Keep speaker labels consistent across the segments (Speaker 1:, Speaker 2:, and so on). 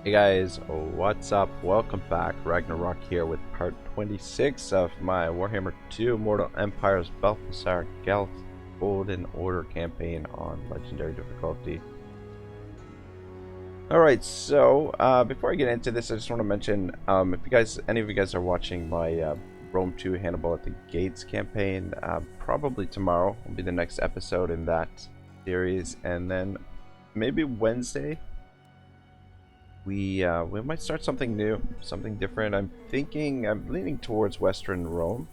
Speaker 1: Hey guys, what's up? Welcome back. Ragnarok here with part 26 of my Warhammer 2 Mortal Empire's Balthasar Gelt Golden Order campaign on Legendary difficulty. Alright, so before I get into this, I just want to mention if any of you guys are watching my Rome 2 Hannibal at the Gates campaign, probably tomorrow will be the next episode in that series, and then maybe Wednesday we might start something new, something different. I'm leaning towards Western Rome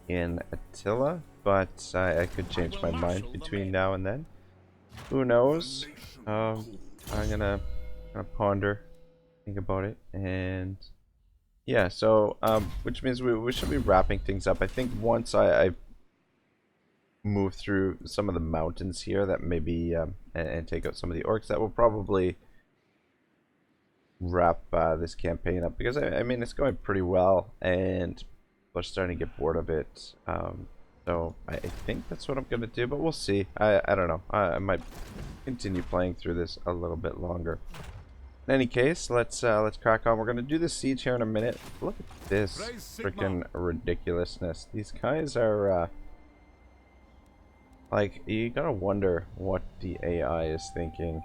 Speaker 1: in Attila, but I could change my mind between now and then. Who knows? I'm gonna ponder, think about it, and yeah. So which means we should be wrapping things up. I think once I move through some of the mountains here, that maybe and take out some of the orcs, that will probably wrap this campaign up, because I mean it's going pretty well and we're starting to get bored of it, so I think that's what I'm gonna do, but we'll see. I don't know, I might continue playing through this a little bit longer. In any case, let's crack on. We're gonna do the siege here in a minute. Look at this freaking ridiculousness. These guys are like, you gotta wonder what the AI is thinking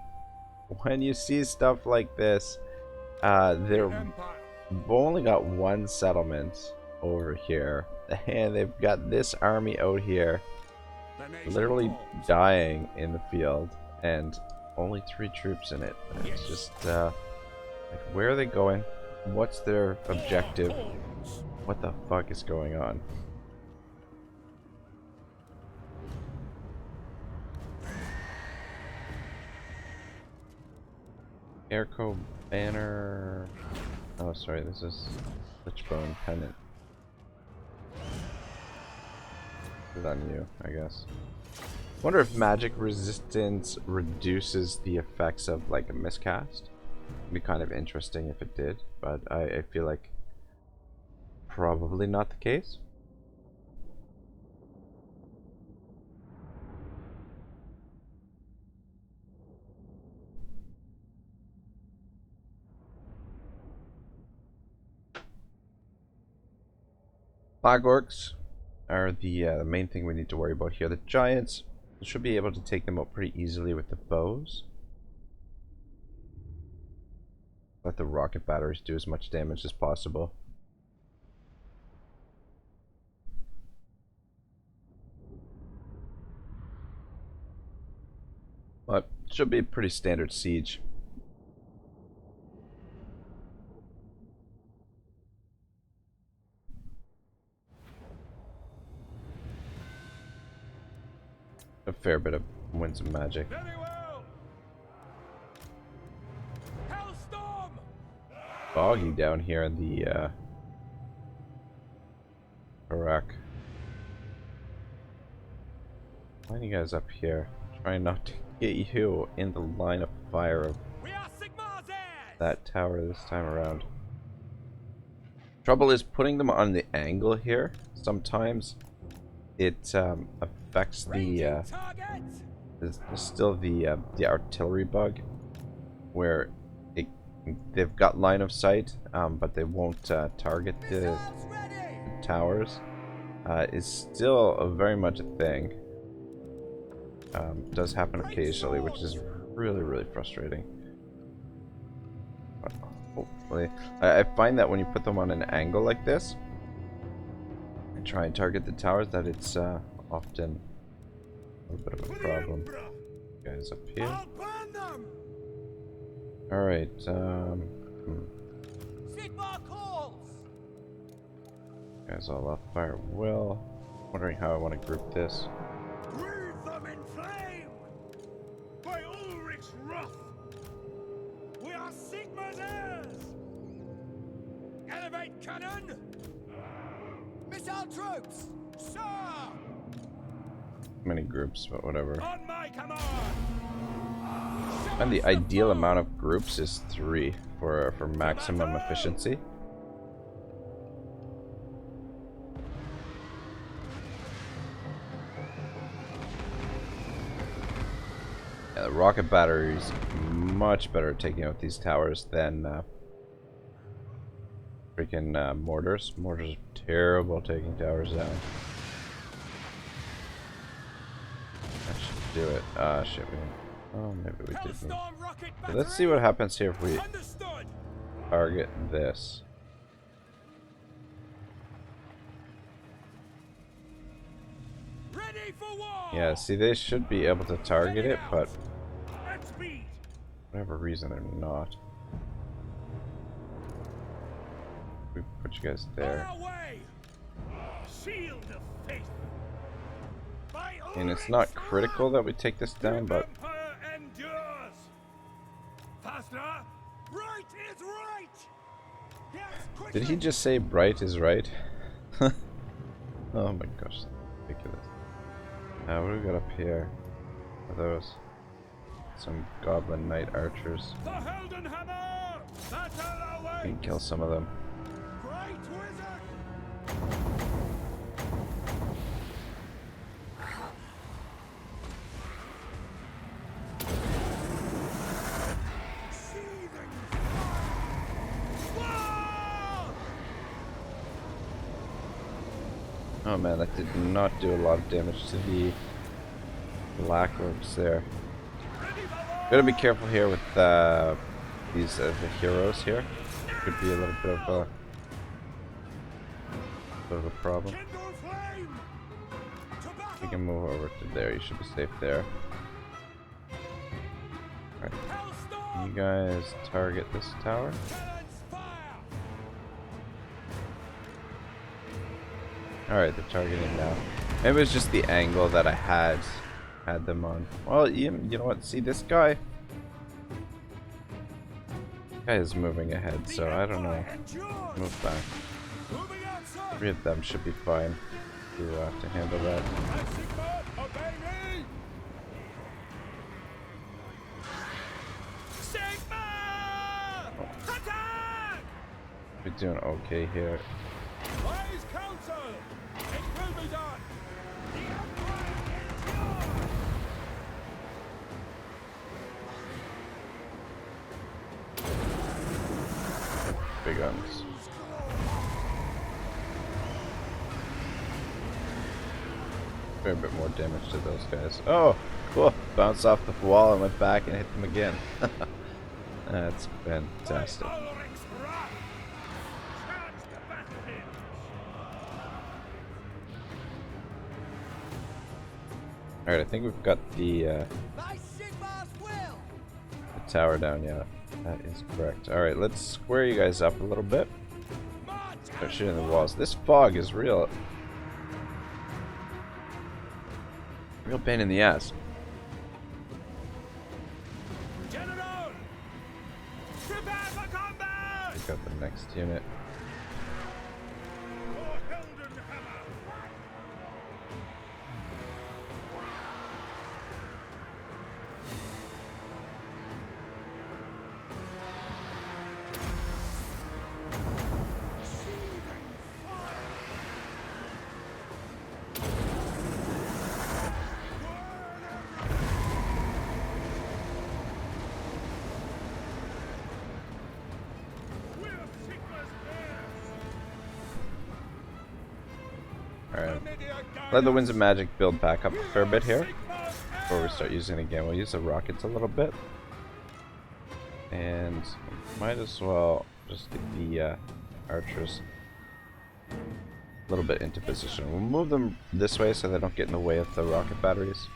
Speaker 1: when you see stuff like this. They've only got one settlement over here, and they've got this army out here literally dying in the field, and only 3 troops in it. It's just like, where are they going? What's their objective? What the fuck is going on? Airco banner. Oh, sorry, this is Lichbone Pennant. Good on you, I guess. Wonder if magic resistance reduces the effects of like a miscast. It'd be kind of interesting if it did, but I feel like probably not the case. Black orcs are the main thing we need to worry about here. The giants, should be able to take them out pretty easily with the bows. Let the rocket batteries do as much damage as possible. But should be a pretty standard siege. A fair bit of winds of magic.
Speaker 2: Very well. Hellstorm!
Speaker 1: Foggy down here in the Iraq. Line you guys up here. Trying not to get you in the line of fire of that tower this time around. Trouble is putting them on the angle here. Sometimes it affects the there's still the artillery bug, where they've got line of sight, but they won't target the towers. Is still very much a thing. Does happen occasionally, which is really frustrating. But hopefully, I find that when you put them on an angle like this and try and target the towers, that it's often a little bit of a problem. Guys up here. Alright, guys all off fire will. Wondering how I want to group this.
Speaker 2: Breathe them in flame! By Ulrich's wrath! We are Sigma's heirs! Elevate cannon! Missile troops! Sir!
Speaker 1: Many groups, but whatever.
Speaker 2: On my command!
Speaker 1: And the ideal amount of groups is 3 for maximum efficiency. rocket batteries much better at taking out these towers than freaking mortars. Mortars are terrible at taking towers down. That should do it. Shit. Oh, maybe we didn't. So let's see what happens here if we target this.
Speaker 2: Ready for war.
Speaker 1: Yeah, see, they should be able to target it, but for whatever reason they're not. We put you guys there.
Speaker 2: Shield of faith.
Speaker 1: And it's not critical that we take this down, but
Speaker 2: Right is right. Yes,
Speaker 1: did he just say bright is right? Oh my gosh, that's ridiculous. What do we got up here? Are those some goblin knight archers? We can kill some of them.
Speaker 2: Great wizard.
Speaker 1: Oh man, that did not do a lot of damage to the black orbs there. Gotta be careful here with these the heroes here. Could be a little bit of a problem. We can move over to there. You should be safe there. Alright. You guys target this tower. Alright, they're targeting now. Maybe it was just the angle that I had them on. Well, you know what? See, this guy is moving ahead, so I don't know. Move back. 3 of them should be fine to handle that. We're doing okay here. Big guns. Fair bit more damage to those guys. Oh, cool. Bounced off the wall and went back and hit them again. That's fantastic. Alright, I think we've got the tower down, yeah. That is correct. Alright, let's square you guys up a little bit. Start shooting the walls. This fog is real pain in the ass. Pick up the next unit. Alright. Let the Winds of Magic build back up a fair bit here before we start using it again. We'll use the rockets a little bit. And might as well just get the archers a little bit into position. We'll move them this way so they don't get in the way of the rocket batteries.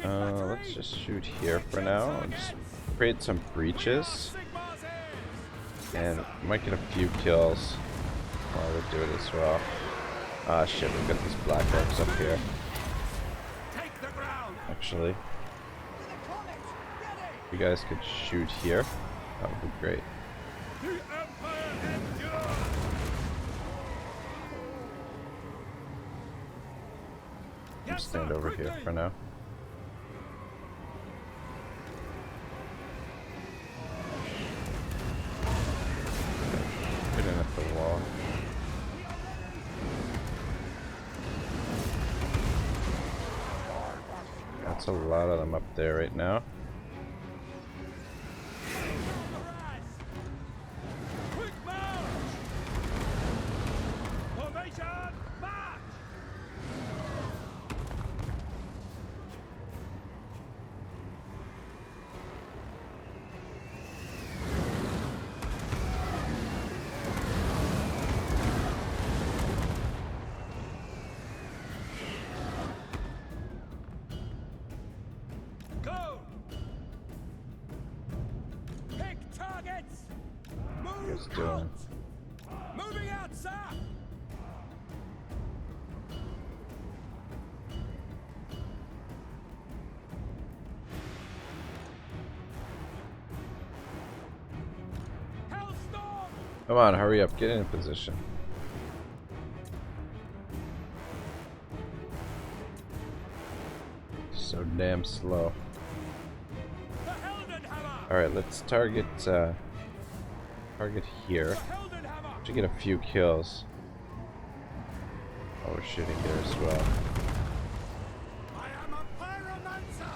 Speaker 1: Let's just shoot here for now. I'll just create some breaches. And might get a few kills while we do it as well. Ah shit, we've got these black orbs up here. Actually, if you guys could shoot here, that would be great. I'll stand over here for now. Get in at the wall. That's a lot of them up there right now.
Speaker 2: Quick march! Formation, march! Go! Pick targets! Move
Speaker 1: Just doing.
Speaker 2: out! Moving out, sir! Hellstorm!
Speaker 1: Come on, hurry up, get in position. So damn slow.
Speaker 2: The Heldenhammer!
Speaker 1: Alright, let's target here.
Speaker 2: The Heldenhammer!
Speaker 1: To get a few kills. Oh, we're shooting here as well.
Speaker 2: I am a pyromancer!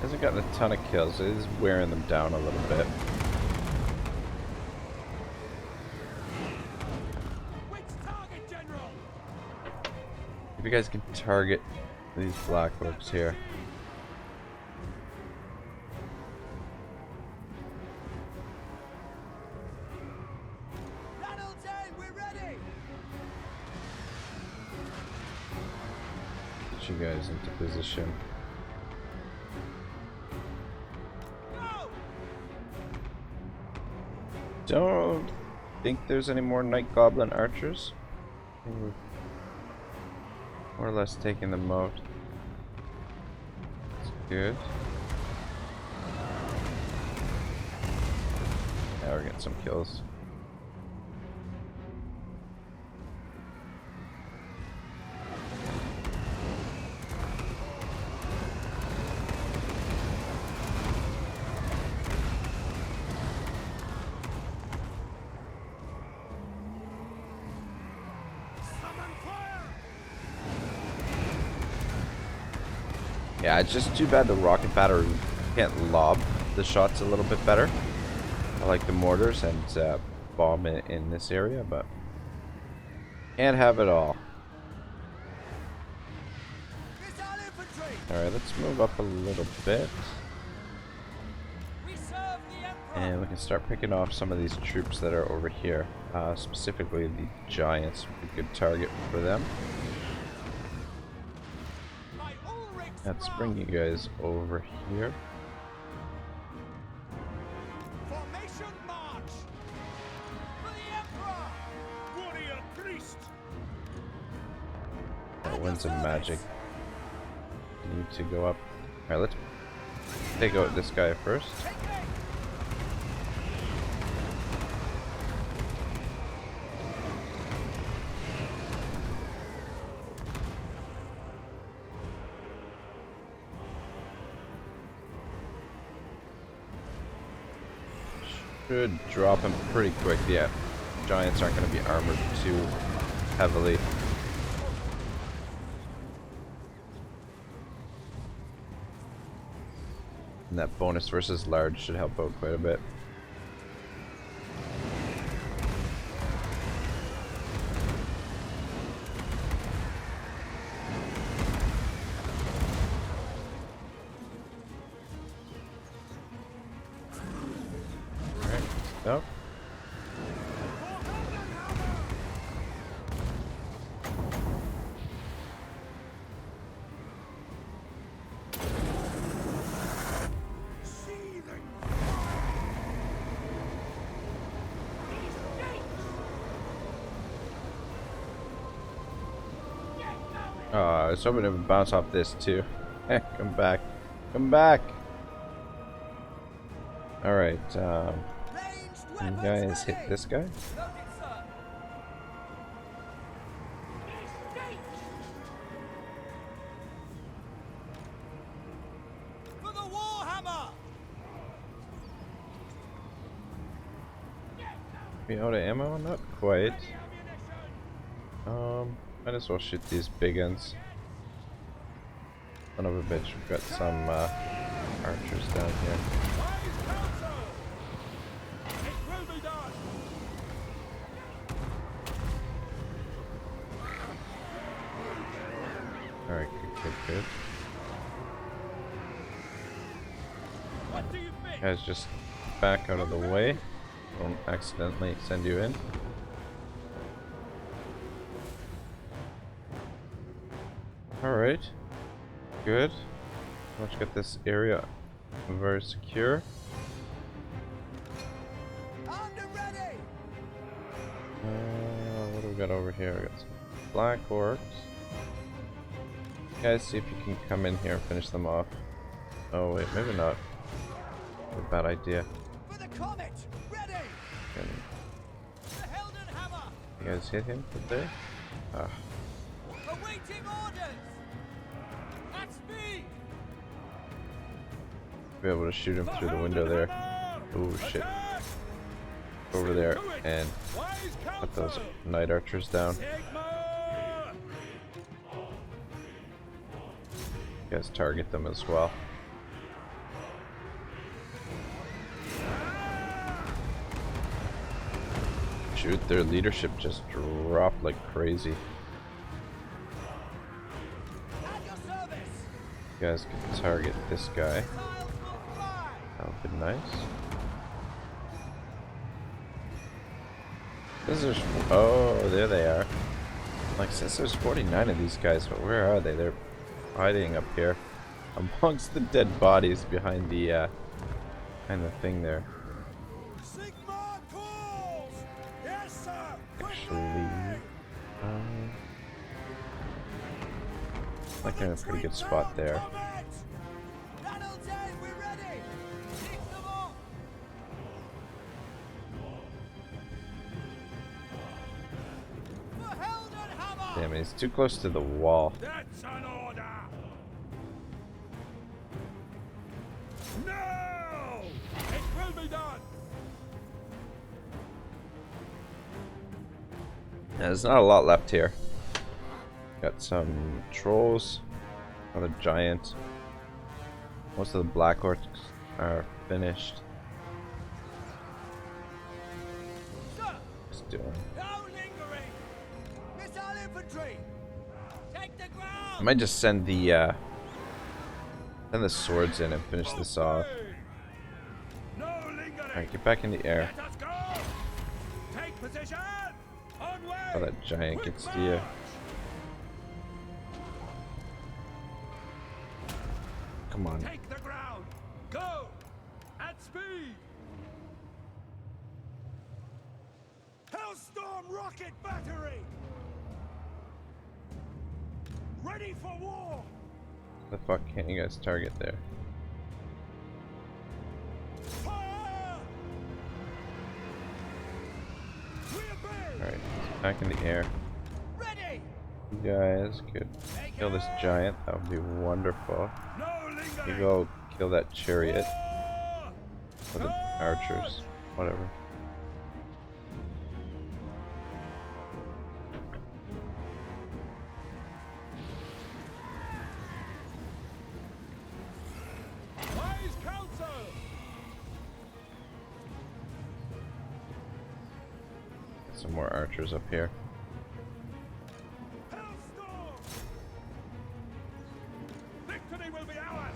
Speaker 1: Hasn't gotten a ton of kills, it is wearing them down a little bit.
Speaker 2: Which target, General?
Speaker 1: If you guys can target these black orbs here.
Speaker 2: Reynolds in, we're ready!
Speaker 1: Get you guys into position.
Speaker 2: Go!
Speaker 1: Don't think there's any more Night Goblin archers. I think we've more or less taken them out. That's good. Now we're getting some kills.
Speaker 2: Summon fire!
Speaker 1: Yeah, it's just too bad the rocket battery can't lob the shots a little bit better. I like the mortars and bomb in this area, but can't have it all.
Speaker 2: Missile infantry!
Speaker 1: Alright, let's move up a little bit.
Speaker 2: We serve the Emperor!
Speaker 1: And we can start picking off some of these troops that are over here. Specifically the giants would be a good target for them.
Speaker 2: By Ulrich's
Speaker 1: Let's
Speaker 2: wrath!
Speaker 1: bring you guys over here.
Speaker 2: Formation march! For the Emperor! Warrior priest!
Speaker 1: Winds of magic need to go up. Alright, let's take out this guy first.
Speaker 2: Take aim!
Speaker 1: Should drop him pretty quick. Yeah, giants aren't going to be armored too heavily. And that bonus versus large should help out quite a bit. Alright, go.
Speaker 2: Seething!
Speaker 1: I was hoping it would bounce off this too. Come back. Come back! Alright,
Speaker 2: Ranged
Speaker 1: You guys hit this guy?
Speaker 2: Noted, sir. For the Warhammer!
Speaker 1: We out of ammo? Not quite. Might as well shoot these big guns. Son of a bitch, we've got some archers down here. Alright, good.
Speaker 2: What do you think?
Speaker 1: Guys, just back out of the way. Don't accidentally send you in. Alright. Good. Let's get this area very secure.
Speaker 2: Under ready!
Speaker 1: What do we got over here? We got some black orcs. Guys, see if you can come in here and finish them off. Oh wait, maybe not. A bad idea.
Speaker 2: For the comet! Ready!
Speaker 1: Can
Speaker 2: The Helden Hammer!
Speaker 1: you guys hit him? Did they? Ah,
Speaker 2: Awaiting orders! At speed!
Speaker 1: be able to shoot him through the window there. Oh shit. Over there and put those night archers down. You guys target them as well. Shoot, their leadership just dropped like crazy.
Speaker 2: At your service!
Speaker 1: You guys can target this guy.
Speaker 2: Missiles will fly!
Speaker 1: That would be nice. This is. Oh, there they are. Like, since there's 49 of these guys, but where are they? They're hiding up here amongst the dead bodies behind the thing there.
Speaker 2: Sigma calls! Yes, sir!
Speaker 1: Actually, like they're in a pretty good spot there.
Speaker 2: That'll do, we're ready! Kick them off! For Helden Hammer!
Speaker 1: Damn it, he's too close to the wall.
Speaker 2: That's an order! No! It will be done!
Speaker 1: Yeah, there's not a lot left here. Got some trolls, another giant. Most of the black orcs are finished.
Speaker 2: Sir!
Speaker 1: Just doing.
Speaker 2: No lingering! Missile infantry! Take the
Speaker 1: I
Speaker 2: ground!
Speaker 1: might just send the swords in and finish this off.
Speaker 2: No lingering!
Speaker 1: Alright, get back in the air.
Speaker 2: Let us go! Take position! On way!
Speaker 1: Oh, that giant gets to you. Come on.
Speaker 2: Take the ground! Go! At speed! Hellstorm rocket battery! Ready for war!
Speaker 1: The fuck can't you guys target there?
Speaker 2: Fire! We obey!
Speaker 1: Alright, back in the air.
Speaker 2: Ready!
Speaker 1: You guys could kill this giant. That would be wonderful.
Speaker 2: No
Speaker 1: You
Speaker 2: lingering!
Speaker 1: go kill that chariot.
Speaker 2: War!
Speaker 1: Or the archers. Whatever.
Speaker 2: Wise counsel!
Speaker 1: Some more archers up here.
Speaker 2: Hellstorm! Victory will be ours!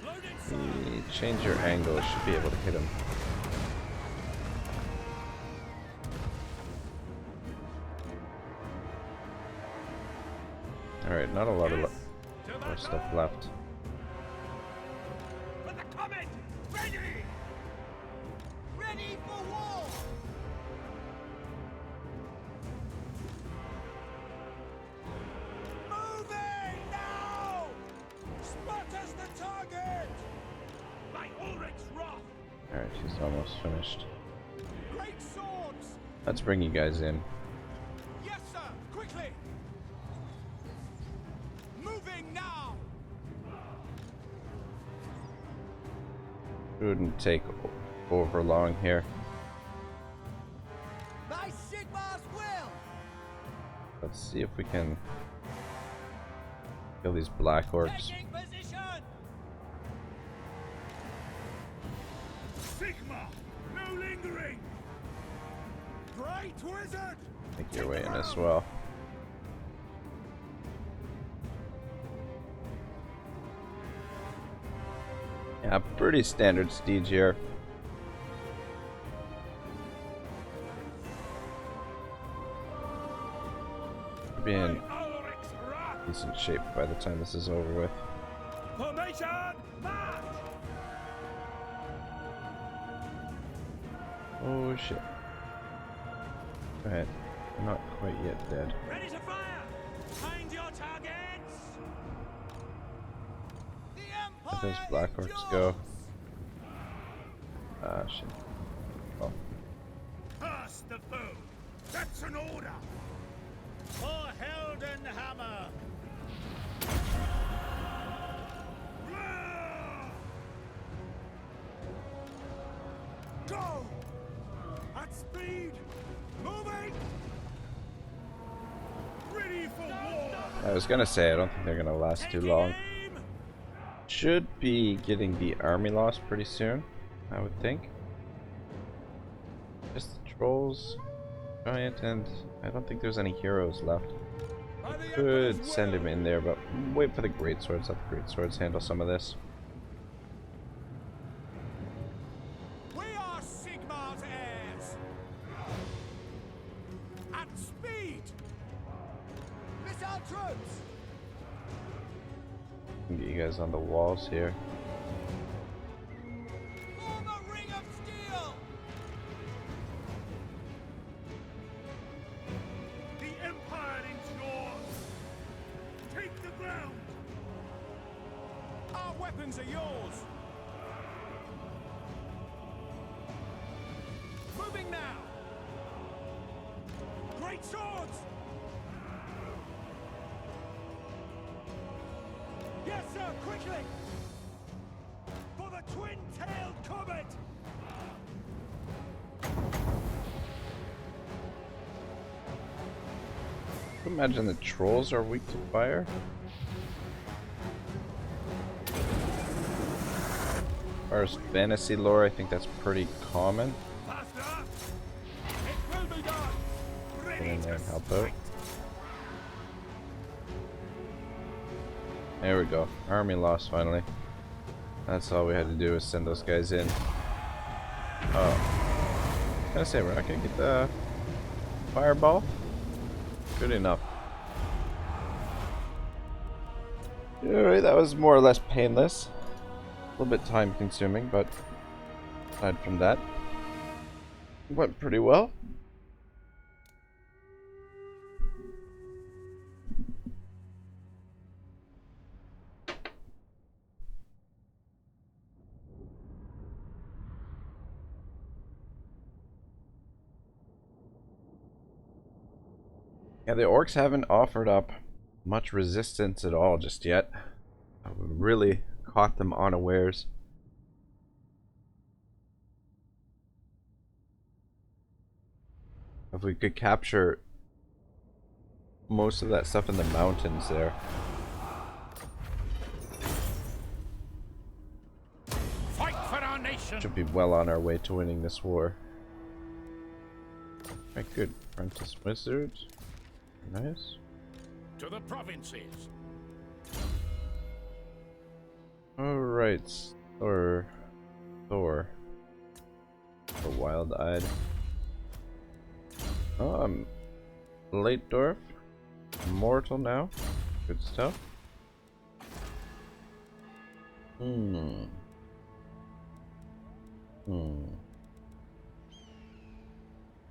Speaker 2: Loaded
Speaker 1: You change your angle, it should be able to hit him. Alright, not a lot of more stuff left.
Speaker 2: For the comet! Ready! Ready for war! Moving now! Spot us the target! By Ulrich's wrath!
Speaker 1: Alright, she's almost finished.
Speaker 2: Great swords!
Speaker 1: Let's bring you guys in.
Speaker 2: Yes, sir! Quickly! Moving now!
Speaker 1: Shouldn't take over long here.
Speaker 2: My Sigmar's will!
Speaker 1: Let's see if we can kill these black orcs.
Speaker 2: Taking position!
Speaker 3: Sigma! No lingering!
Speaker 2: Great wizard!
Speaker 1: Make your way in as well. Yeah, pretty standard steeds here. Be in decent shape by the time this is over with.
Speaker 3: Formation! March!
Speaker 1: Oh shit. Go ahead. I'm not quite yet dead.
Speaker 3: Ready to fire! Find your targets!
Speaker 2: The
Speaker 1: Let those
Speaker 2: Empire
Speaker 1: black
Speaker 2: endures!
Speaker 1: orcs go. Ah shit. Oh.
Speaker 3: Past the foe! That's an order! For Heldenhammer!
Speaker 2: Go! At speed! Moving!
Speaker 3: Ready for war!
Speaker 1: I was gonna say, I don't think they're gonna last too long.
Speaker 3: Aim!
Speaker 1: Should be getting the army lost pretty soon, I would think. Just the trolls, giant, and I don't think there's any heroes left.
Speaker 2: By the
Speaker 1: Could
Speaker 2: Emperor's
Speaker 1: send
Speaker 2: will!
Speaker 1: him in there, but wait for the great swords. Let the great swords handle some of this.
Speaker 2: We are Sigmar's heirs! At speed! Missile troops!
Speaker 1: Can get you guys on the walls here.
Speaker 2: Form a ring of steel!
Speaker 3: The Empire is yours! Take the ground!
Speaker 2: Our weapons are yours! Moving now! Great swords! Yes, sir, quickly! For the twin-tailed comet!
Speaker 1: Imagine the trolls are weak to fire. As far as fantasy lore, I think that's pretty common.
Speaker 3: Faster! It will be done!
Speaker 1: Get
Speaker 3: Ready
Speaker 1: in there
Speaker 3: to
Speaker 1: and help out.
Speaker 3: strike!
Speaker 1: There we go. Army lost finally. That's all we had to do was send those guys in. Oh. I was gonna say, we're not gonna get the fireball? Good enough. Alright, that was more or less painless. A little bit time consuming, but aside from that, went pretty well. Yeah, the orcs haven't offered up much resistance at all just yet. I really caught them unawares. If we could capture most of that stuff in the mountains there.
Speaker 3: Fight for our nation!
Speaker 1: Should be well on our way to winning this war. Alright, good. Apprentice wizard. Nice.
Speaker 3: To the provinces!
Speaker 1: Alright. Thor. The wild-eyed. Late dwarf. Immortal now. Good stuff.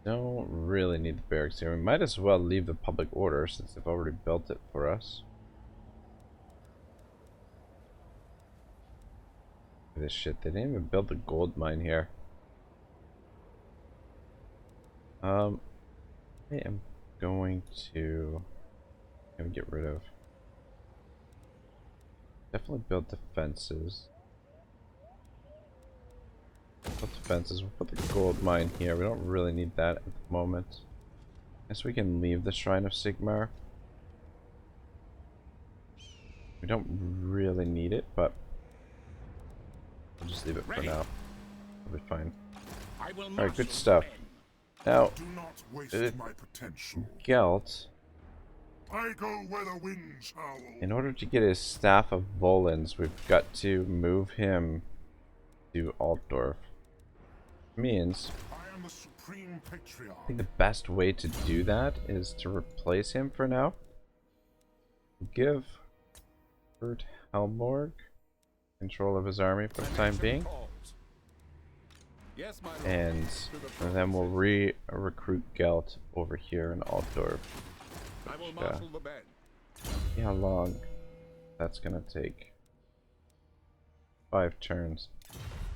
Speaker 1: Don't really need the barracks here. We might as well leave the public order since they've already built it for us. This shit, they didn't even build the gold mine here. I am going to get rid of. Definitely build defenses. Build defenses. We'll put the gold mine here. We don't really need that at the moment. Guess we can leave the Shrine of Sigmar. We don't really need it, but we'll just leave it for now. It'll be fine. Alright, good stuff. Now,
Speaker 3: Do not waste my potential.
Speaker 1: Gelt,
Speaker 3: I go where the winds howl.
Speaker 1: in order to get his Staff of Volans, we've got to move him to Altdorf. Means,
Speaker 3: I am the supreme patriarch.
Speaker 1: I think the best way to do that is to replace him for now. Give Bert Helmborg control of his army for the time being.
Speaker 4: Yes, my lord.
Speaker 1: And then we'll recruit Gelt over here in Altdorf.
Speaker 4: I will marshal the band.
Speaker 1: See how long that's gonna take. 5 turns.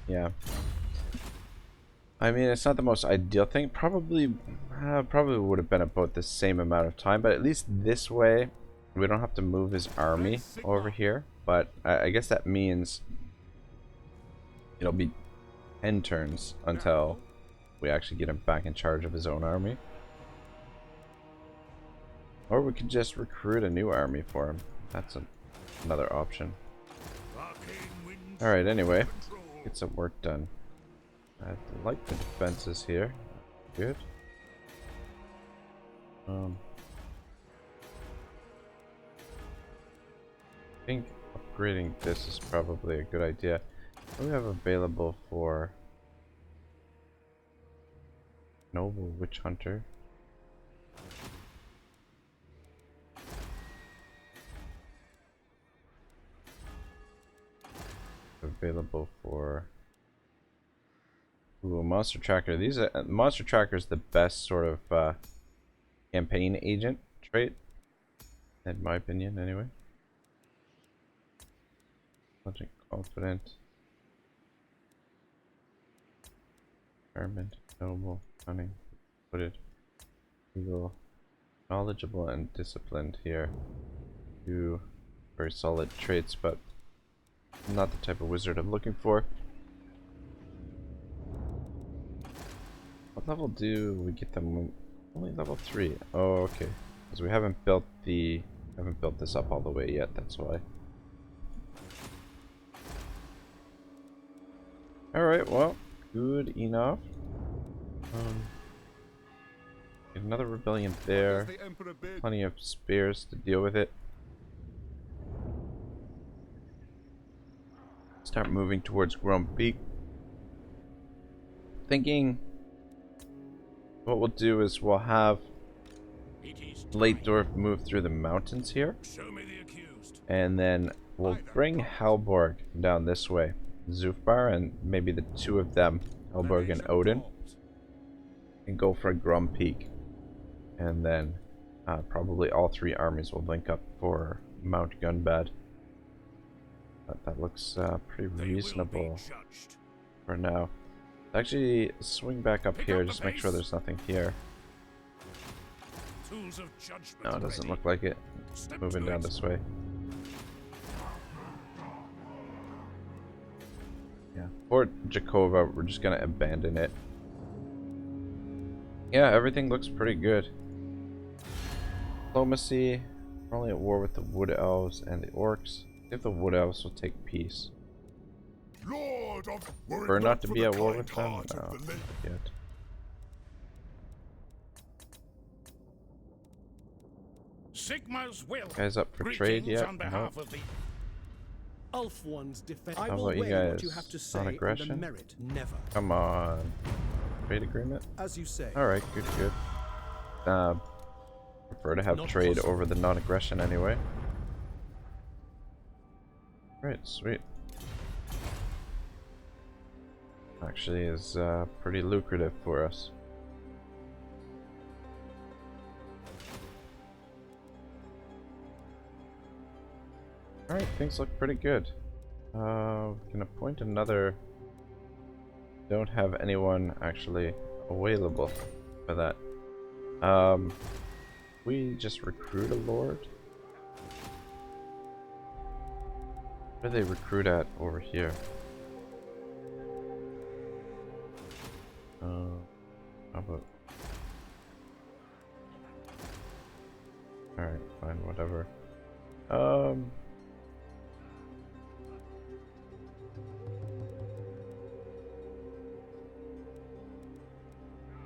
Speaker 1: Yeah. I mean, it's not the most ideal thing. Probably would have been about the same amount of time, but at least this way we don't have to move his army over here. But I guess that means it'll be 10 turns until we actually get him back in charge of his own army. Or we could just recruit a new army for him. That's another option. Alright, anyway. Get some work done. I like the defenses here. Good. I think upgrading this is probably a good idea. What do we have available for Noble Witch Hunter? Available for Monster Tracker. These are Monster Tracker is the best sort of campaign agent trait, in my opinion, anyway. Intelligent, confident, determined, noble, cunning, footed, eagle, knowledgeable, and disciplined. Here, 2 very solid traits, but not the type of wizard I'm looking for. What level do we get them? Only level 3. Oh, okay. Because we haven't built this up all the way yet. That's why. All right. Well, good enough. Get another rebellion there. Plenty of spears to deal with it. Start moving towards Grom Peak. Thinking what we'll do is we'll have Leitdorf move through the mountains here. And then we'll bring Helborg down this way. Zufbar and maybe the 2 of them, Helborg and Odin, and go for Grom Peak. And then probably all 3 armies will link up for Mount Gunbad. That looks pretty reasonable for now. Actually, swing back up here, just make sure there's nothing here. No, it doesn't look like it. Moving down this way. Yeah, Fort Jakova, we're just gonna abandon it. Yeah, everything looks pretty good. Diplomacy, we're only at war with the Wood Elves and the Orcs. If the Wood Elves will take peace. Prefer not to be at war with them? No, not yet.
Speaker 4: Sigma's will.
Speaker 1: Guys up for trade yet?
Speaker 4: On behalf
Speaker 1: No.
Speaker 4: of the
Speaker 5: Ulf one's defense. I
Speaker 1: How
Speaker 5: will
Speaker 1: about you
Speaker 5: weigh
Speaker 1: guys?
Speaker 5: what you have to say on the
Speaker 1: Non-aggression?
Speaker 5: merit. Never.
Speaker 1: Come on. Trade agreement?
Speaker 5: As you say.
Speaker 1: Alright, good, good. Prefer to have
Speaker 5: Not
Speaker 1: trade
Speaker 5: possible.
Speaker 1: over the non-aggression anyway. Right, sweet. Actually is pretty lucrative for us. Alright, things look pretty good. We can appoint another. Don't have anyone actually available for that. We just recruit a lord. Where do they recruit at over here? How about? Alright, fine, whatever.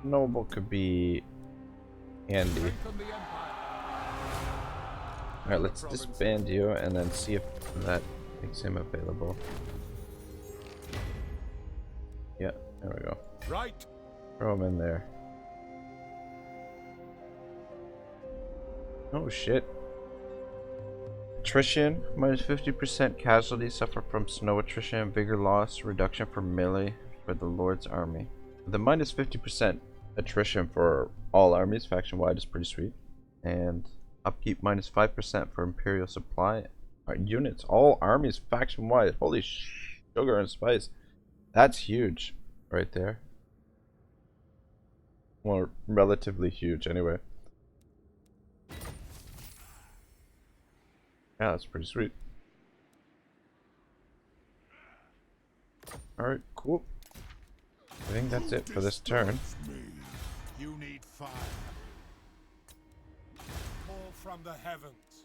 Speaker 1: Noble could be handy. Alright, let's disband you and then see if that makes him available. Yeah, there we go.
Speaker 4: Right.
Speaker 1: Throw him in there. Oh shit. Attrition, minus 50% casualties suffer from snow attrition and vigor loss, reduction for melee for the Lord's army. The minus 50% attrition for all armies faction wide is pretty sweet. And upkeep minus 5% for Imperial supply units, all armies faction wide. Holy sugar and spice. That's huge right there. Well, relatively huge anyway. Yeah, that's pretty sweet. Alright, cool. I think that's it for this turn.
Speaker 3: You need fire. Fall from the heavens.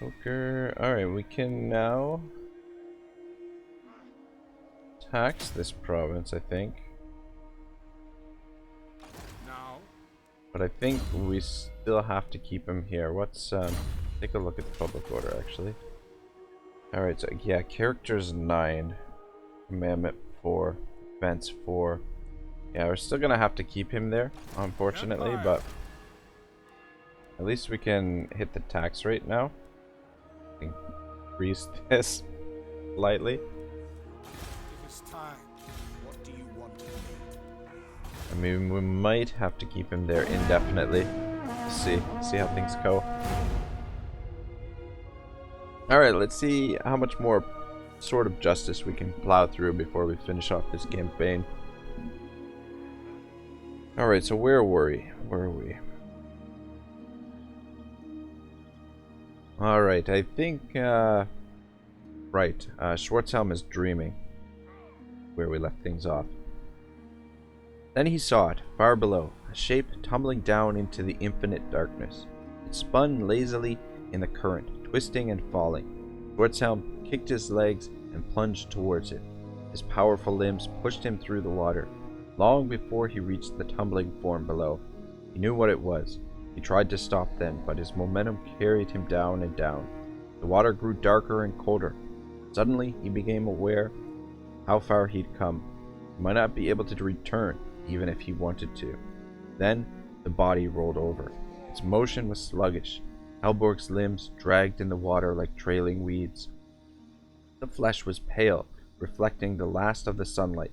Speaker 1: Okay, alright, we can now tax this province, I think.
Speaker 3: Now,
Speaker 1: But I think we still have to keep him here. What's take a look at the public order actually. Alright, so yeah, characters 9, commandment 4, events 4. Yeah, we're still gonna have to keep him there, unfortunately, but at least we can hit the tax rate now. Increase this slightly.
Speaker 3: it is time. What do you want of me?
Speaker 1: I mean, we might have to keep him there indefinitely. See how things go. Alright, let's see how much more Sword of Justice we can plow through before we finish off this campaign. Alright, so where were we? Where are we? Alright, I think, right, Schwarzhelm is dreaming, where we left things off. Then he saw it, far below, a shape tumbling down into the infinite darkness. It spun lazily in the current, twisting and falling. Schwarzhelm kicked his legs and plunged towards it. His powerful limbs pushed him through the water. Long before he reached the tumbling form below, he knew what it was. He tried to stop then, but his momentum carried him down and down. The water grew darker and colder. Suddenly, he became aware how far he'd come. He might not be able to return, even if he wanted to. Then, the body rolled over. Its motion was sluggish. Halborg's limbs dragged in the water like trailing weeds. The flesh was pale, reflecting the last of the sunlight,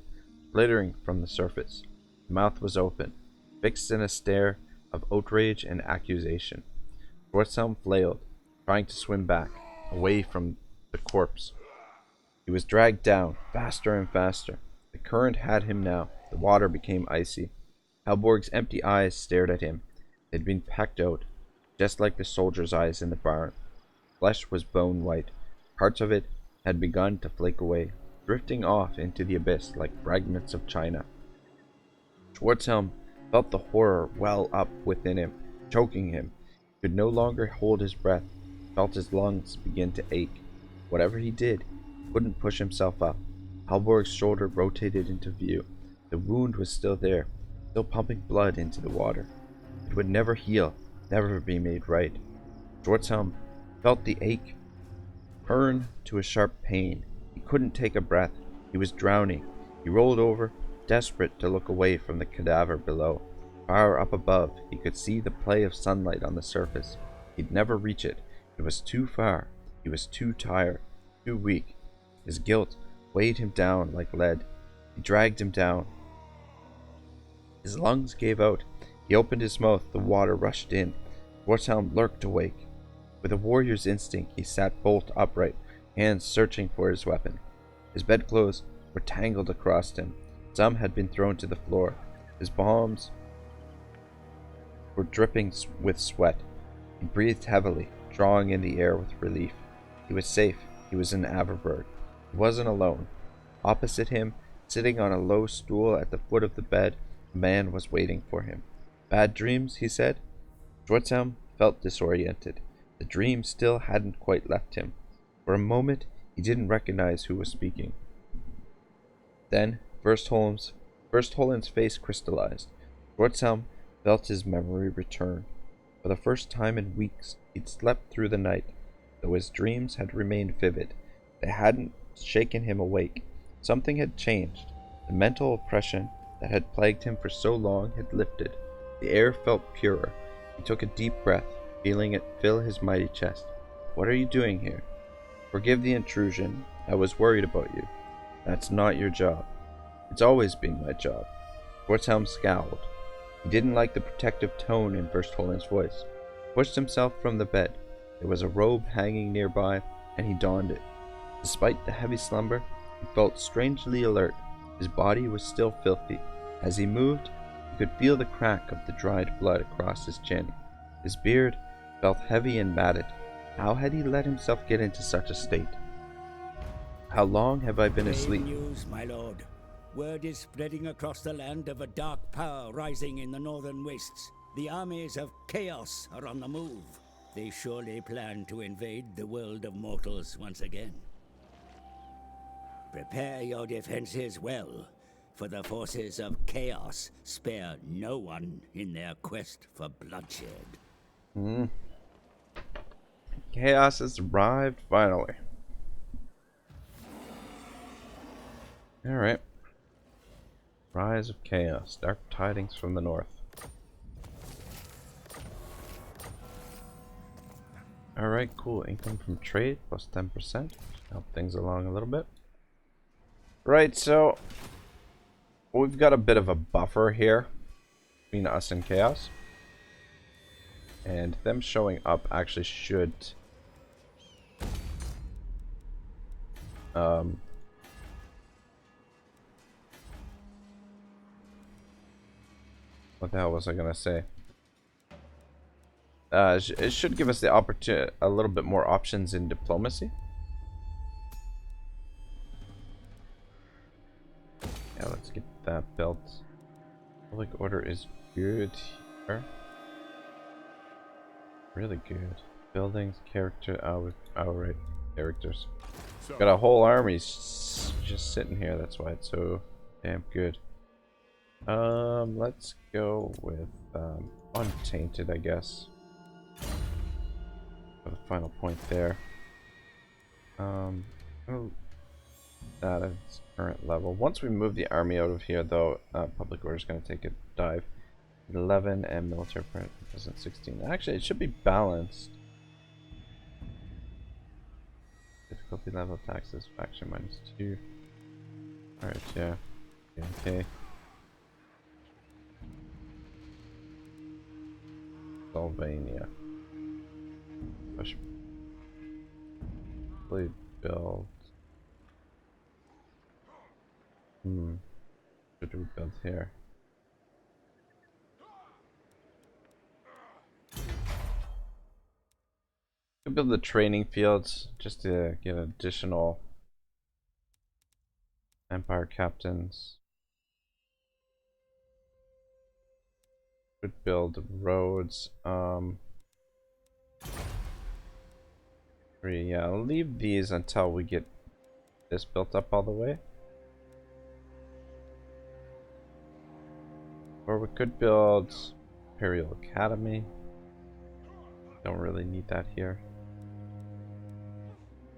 Speaker 1: glittering from the surface. The mouth was open, fixed in a stare of outrage and accusation. Schwarzhelm flailed, trying to swim back, away from the corpse. He was dragged down, faster and faster. The current had him now. The water became icy. Halborg's empty eyes stared at him. They'd been pecked out, just like the soldiers' eyes in the barn. Flesh was bone white. Parts of it had begun to flake away, drifting off into the abyss like fragments of china. Schwarzhelm felt the horror well up within him, choking him. He could no longer hold his breath, felt his lungs begin to ache. Whatever he did, he couldn't push himself up. Halborg's shoulder rotated into view. The wound was still there, still pumping blood into the water. It would never heal, never be made right. Schwarzhelm felt the ache turn to a sharp pain. He couldn't take a breath. He was drowning. He rolled over, desperate to look away from the cadaver below. Far up above, he could see the play of sunlight on the surface. He'd never reach it. It was too far. He was too tired, too weak. His guilt weighed him down like lead. He dragged him down. His lungs gave out. He opened his mouth. The water rushed in. Schwarzhelm lurked awake. With a warrior's instinct, he sat bolt upright, hands searching for his weapon. His bedclothes were tangled across him. Some had been thrown to the floor. His palms were dripping with sweat. He breathed heavily, drawing in the air with relief. He was safe. He was in Averberg. He wasn't alone. Opposite him, sitting on a low stool at the foot of the bed, a man was waiting for him. Bad dreams, he said. Schwarzhelm felt disoriented. The dream still hadn't quite left him. For a moment, he didn't recognize who was speaking. Then, Verstholen's face crystallized. Schwarzhelm felt his memory return. For the first time in weeks, he'd slept through the night, though his dreams had remained vivid. They hadn't shaken him awake. Something had changed. The mental oppression that had plagued him for so long had lifted. The air felt purer. He took a deep breath, feeling it fill his mighty chest. What are you doing here? Forgive the intrusion. I was worried about you. That's not your job. It's always been my job. Schwarzhelm scowled. He didn't like the protective tone in Verstholen's voice. He pushed himself from the bed. There was a robe hanging nearby, and he donned it. Despite the heavy slumber, he felt strangely alert. His body was still filthy. As he moved, he could feel the crack of the dried blood across his chin. His beard felt heavy and matted. How had he let himself get into such a state? How long have I been asleep?
Speaker 6: News, my lord. Word is spreading across the land of a dark power rising in the northern wastes. The armies of chaos are on the move. They surely plan to invade the world of mortals once again. Prepare your defenses well, for the forces of chaos spare no one in their quest for bloodshed.
Speaker 1: Chaos has arrived finally. Alright. Rise of Chaos. Dark tidings from the north. Alright, cool. Income from trade plus 10%. Help things along a little bit. Right, so we've got a bit of a buffer here between us and Chaos. And them showing up actually should what the hell was I gonna say? It should give us the opportunity, a little bit more options in diplomacy. Yeah, let's get that built. Public order is good here. Really good. Buildings, character, outright characters. Got a whole army just sitting here. That's why it's so damn good. Let's go with untainted, I guess. For the final point there. That at its current level. Once we move the army out of here, though, public order is going to take a dive. 11 and military presence 16. Actually, it should be balanced. Difficulty level, taxes, faction -2. Alright, yeah. Okay. Slovenia. Push. Blade build. Should we build here? Could build the training fields just to get additional Empire captains. Could build roads. Yeah, I'll leave these until we get this built up all the way. Or we could build Imperial Academy. Don't really need that here.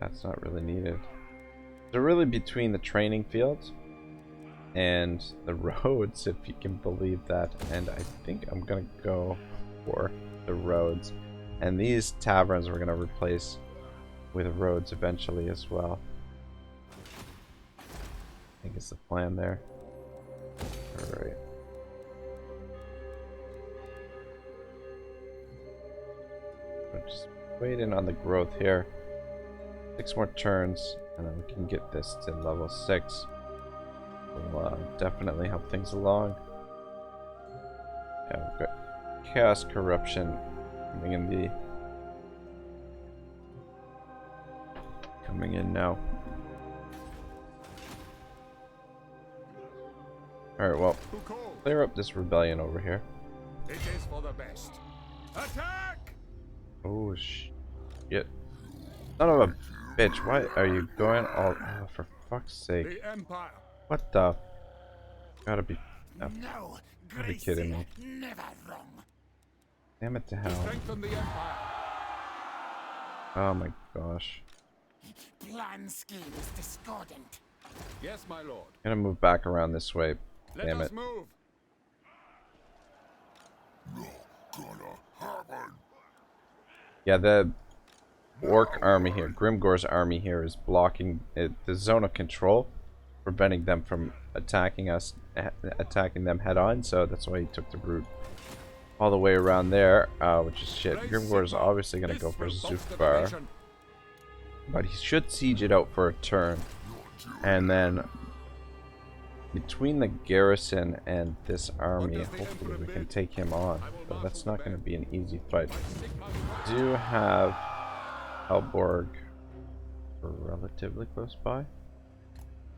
Speaker 1: That's not really needed. They're really between the training fields and the roads, if you can believe that. And I think I'm gonna go for the roads. And these taverns we're gonna replace with roads eventually as well. I think it's the plan there. Alright. Just waiting on the growth here. 6 more turns, and then we can get this to level 6. Will definitely help things along. Yeah, we've got Chaos Corruption coming in now. Alright, well, clear up this rebellion over here.
Speaker 4: It is for the best. Attack!
Speaker 1: Oh shit. Son of a bitch, why are you going all... Oh, for fuck's sake.
Speaker 4: The Empire.
Speaker 1: What the... Gotta be... Oh,
Speaker 2: No,
Speaker 1: gotta be kidding me.
Speaker 2: never wrong.
Speaker 1: Damn it to hell.
Speaker 4: Strengthen the Empire.
Speaker 1: Oh my gosh.
Speaker 2: Plan scheme is discordant.
Speaker 4: Yes, my lord.
Speaker 1: Gonna move back around this way.
Speaker 4: Let
Speaker 1: Damn
Speaker 4: us
Speaker 1: it.
Speaker 4: move.
Speaker 1: Yeah, the Orc army here, Grimgor's army here is blocking the zone of control, preventing them from attacking us, attacking them head on, so that's why he took the route all the way around there, which is shit. Grimgor is obviously going to go for Zufbar, but he should siege it out for a turn, and then between the garrison and this army, hopefully we can take him on, but that's not going to be an easy fight. We do have Helborg relatively close by, a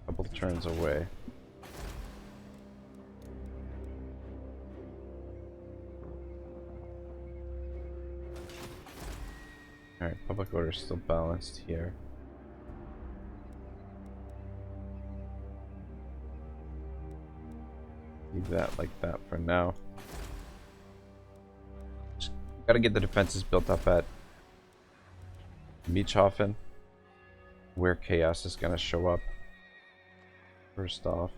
Speaker 1: couple turns away. Alright, public order is still balanced here. Leave that like that for now. Just gotta get the defenses built up at Meachhofen, where chaos is gonna show up first off.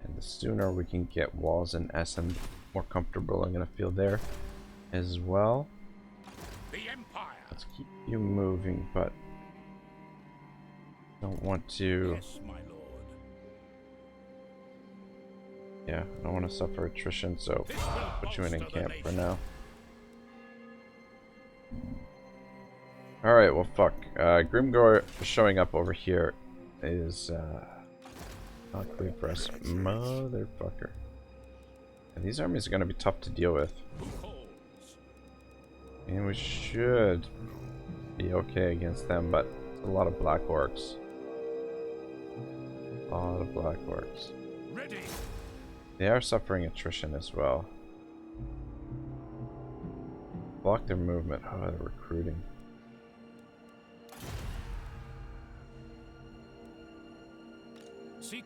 Speaker 1: And the sooner we can get walls in Essen, the more comfortable I'm gonna feel there as well.
Speaker 4: The Empire.
Speaker 1: Let's keep you moving, but don't want to.
Speaker 4: Yes, my lord.
Speaker 1: Yeah, I don't want to suffer attrition, so put you in camp for now. Alright, well fuck. Grimgor showing up over here is not good for us. Motherfucker. And these armies are going to be tough to deal with. And we should be okay against them, but it's a lot of black orcs. A lot of black orcs.
Speaker 4: Ready.
Speaker 1: They are suffering attrition as well. Block their movement. Oh, they're recruiting.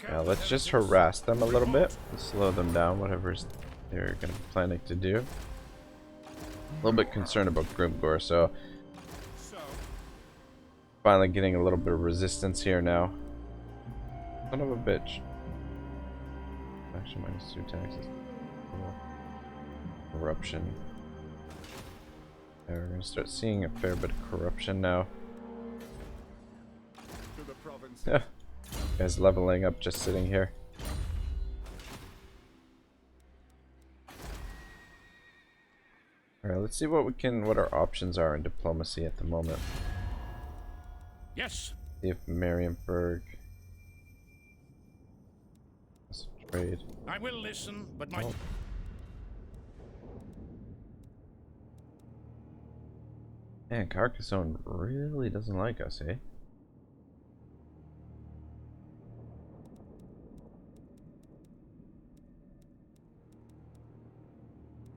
Speaker 1: Now let's just harass them a little bit and slow them down, whatever they're going to be planning to do. A little bit concerned about Grimgor, so finally getting a little bit of resistance here now. Son of a bitch. Action -2 taxes. Cool. Corruption. Yeah, we're going to start seeing a fair bit of corruption now.
Speaker 4: To the province.
Speaker 1: Yeah. Guys leveling up just sitting here. Alright, let's see what our options are in diplomacy at the moment.
Speaker 4: Yes.
Speaker 1: See if Marienburg has a trade.
Speaker 4: I will listen, but my...
Speaker 1: Oh. Man, Carcassonne really doesn't like us, eh?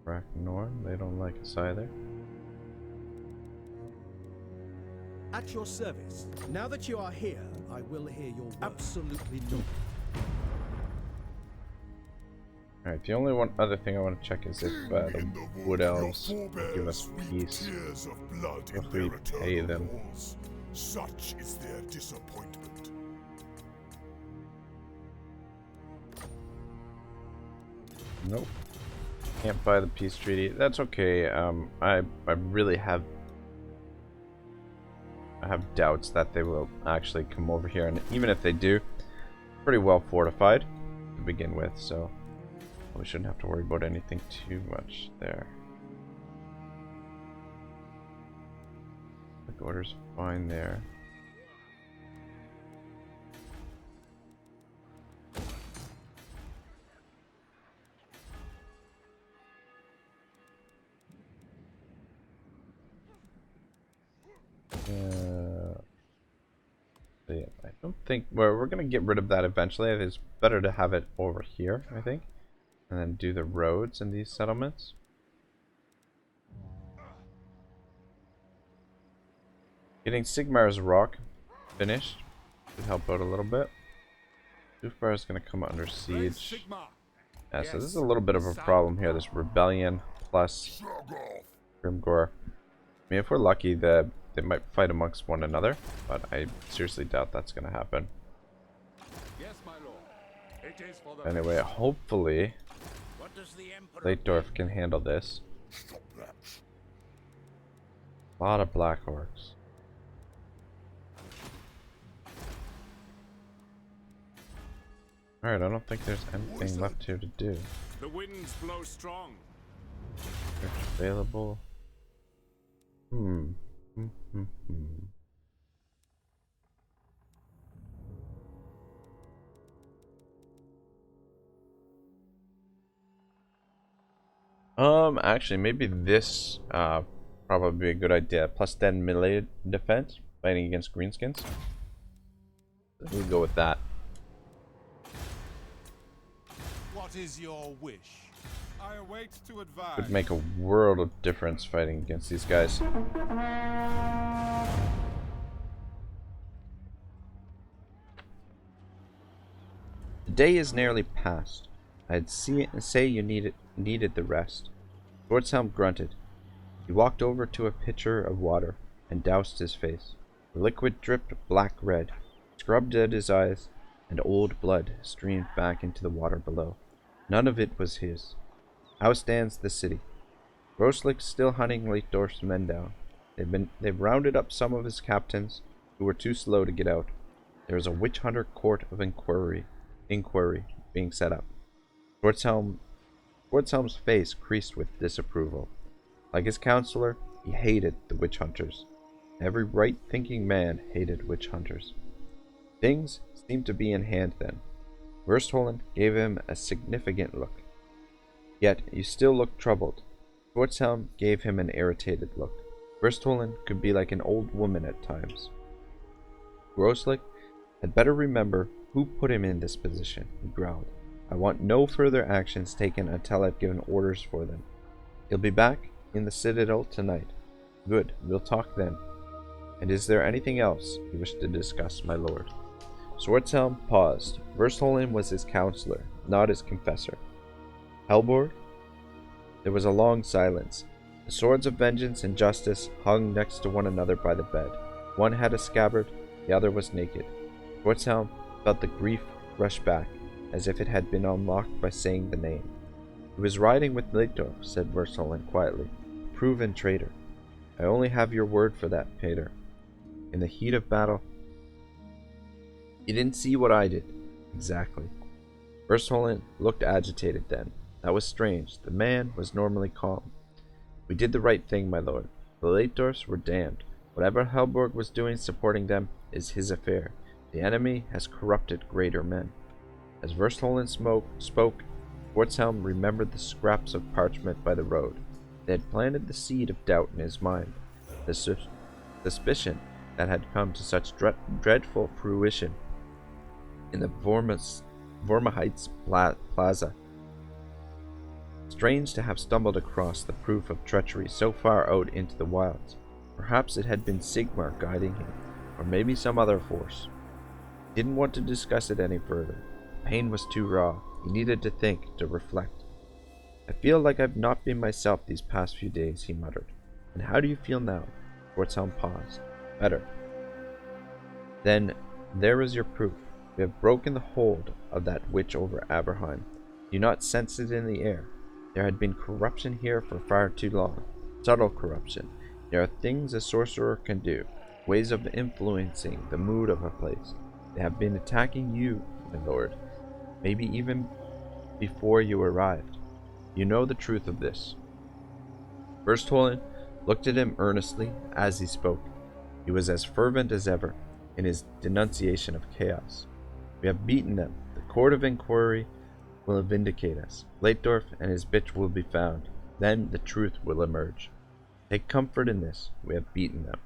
Speaker 1: Ragnarok, they don't like us either.
Speaker 5: At your service. Now that you are here, I will hear your word. Absolutely not.
Speaker 1: Alright, the only other thing I want to check is if the Wood Elves will give us peace if we pay them.
Speaker 3: Such is their disappointment.
Speaker 1: Nope. Can't buy the peace treaty. That's okay. I really have doubts that they will actually come over here, and even if they do, pretty well fortified to begin with, so we shouldn't have to worry about anything too much there. The order's fine there. don't think we're gonna get rid of that eventually. It's better to have it over here, I think, and then do the roads in these settlements. Getting Sigmar's Rock finished should help out a little bit. Sufar is gonna come under siege. Yeah, so this is a little bit of a problem here. This rebellion plus Grimgore. I mean, if we're lucky, they might fight amongst one another, but I seriously doubt that's going to happen.
Speaker 4: Yes, my lord. It is for the
Speaker 1: Anyway, hopefully,
Speaker 6: What does the Emperor
Speaker 1: Leitdorf can handle this. A lot of Black Orcs. Alright, I don't think there's anything left here to do.
Speaker 4: The winds blow strong.
Speaker 1: Search available. Actually, maybe this probably be a good idea. Plus 10 melee defense, fighting against greenskins. We'll go with that.
Speaker 3: What is your wish?
Speaker 4: I await to advise.
Speaker 1: Would make a world of difference fighting against these guys. The day is nearly past. I'd say you needed the rest. Schwarzhelm grunted. He walked over to a pitcher of water and doused his face. The liquid dripped black red, scrubbed at his eyes, and old blood streamed back into the water below. None of it was his. How stands the city? Groslick's still hunting Leitdorf's men down. They've rounded up some of his captains who were too slow to get out. There is a witch hunter court of inquiry being set up. Schwarzhelm's face creased with disapproval. Like his counselor, he hated the witch hunters. Every right-thinking man hated witch hunters. Things seemed to be in hand then. Verstholen gave him a significant look. Yet you still look troubled. Schwarzhelm gave him an irritated look. Verstholen could be like an old woman at times. Groslick had better remember who put him in this position, he growled. I want no further actions taken until I've given orders for them. He'll be back in the Citadel tonight. Good, we'll talk then. And is there anything else you wish to discuss, my lord? Schwarzhelm paused. Verstholen was his counselor, not his confessor. Helborg? There was a long silence. The swords of vengeance and justice hung next to one another by the bed. One had a scabbard, the other was naked. Schwarzhelm felt the grief rush back, as if it had been unlocked by saying the name. He was riding with Leitdorf, said Verstholen quietly. Proven traitor. I only have your word for that, Peter. In the heat of battle, you didn't see what I did. Exactly. Verstholen looked agitated then. That was strange. The man was normally calm. We did the right thing, my lord. The Leitdorfs were damned. Whatever Helborg was doing supporting them is his affair. The enemy has corrupted greater men. As Verstholen spoke, Schwarzhelm remembered the scraps of parchment by the road. They had planted the seed of doubt in his mind. The suspicion that had come to such dreadful fruition in the Vormaheids Plaza. Strange to have stumbled across the proof of treachery so far out into the wilds. Perhaps it had been Sigmar guiding him, or maybe some other force. He didn't want to discuss it any further. The pain was too raw. He needed to think, to reflect. I feel like I've not been myself these past few days, he muttered. And how do you feel now? Schwarzhelm paused. Better. Then, there is your proof. We have broken the hold of that witch over Aberheim. Do you not sense it in the air? There had been corruption here for far too long. Subtle corruption. There are things a sorcerer can do. Ways of influencing the mood of a place. They have been attacking you, my lord. Maybe even before you arrived. You know the truth of this. Verstholen looked at him earnestly as he spoke. He was as fervent as ever in his denunciation of chaos. We have beaten them. The court of inquiry will vindicate us. Leitdorf and his bitch will be found. Then the truth will emerge. Take comfort in this. We have beaten them.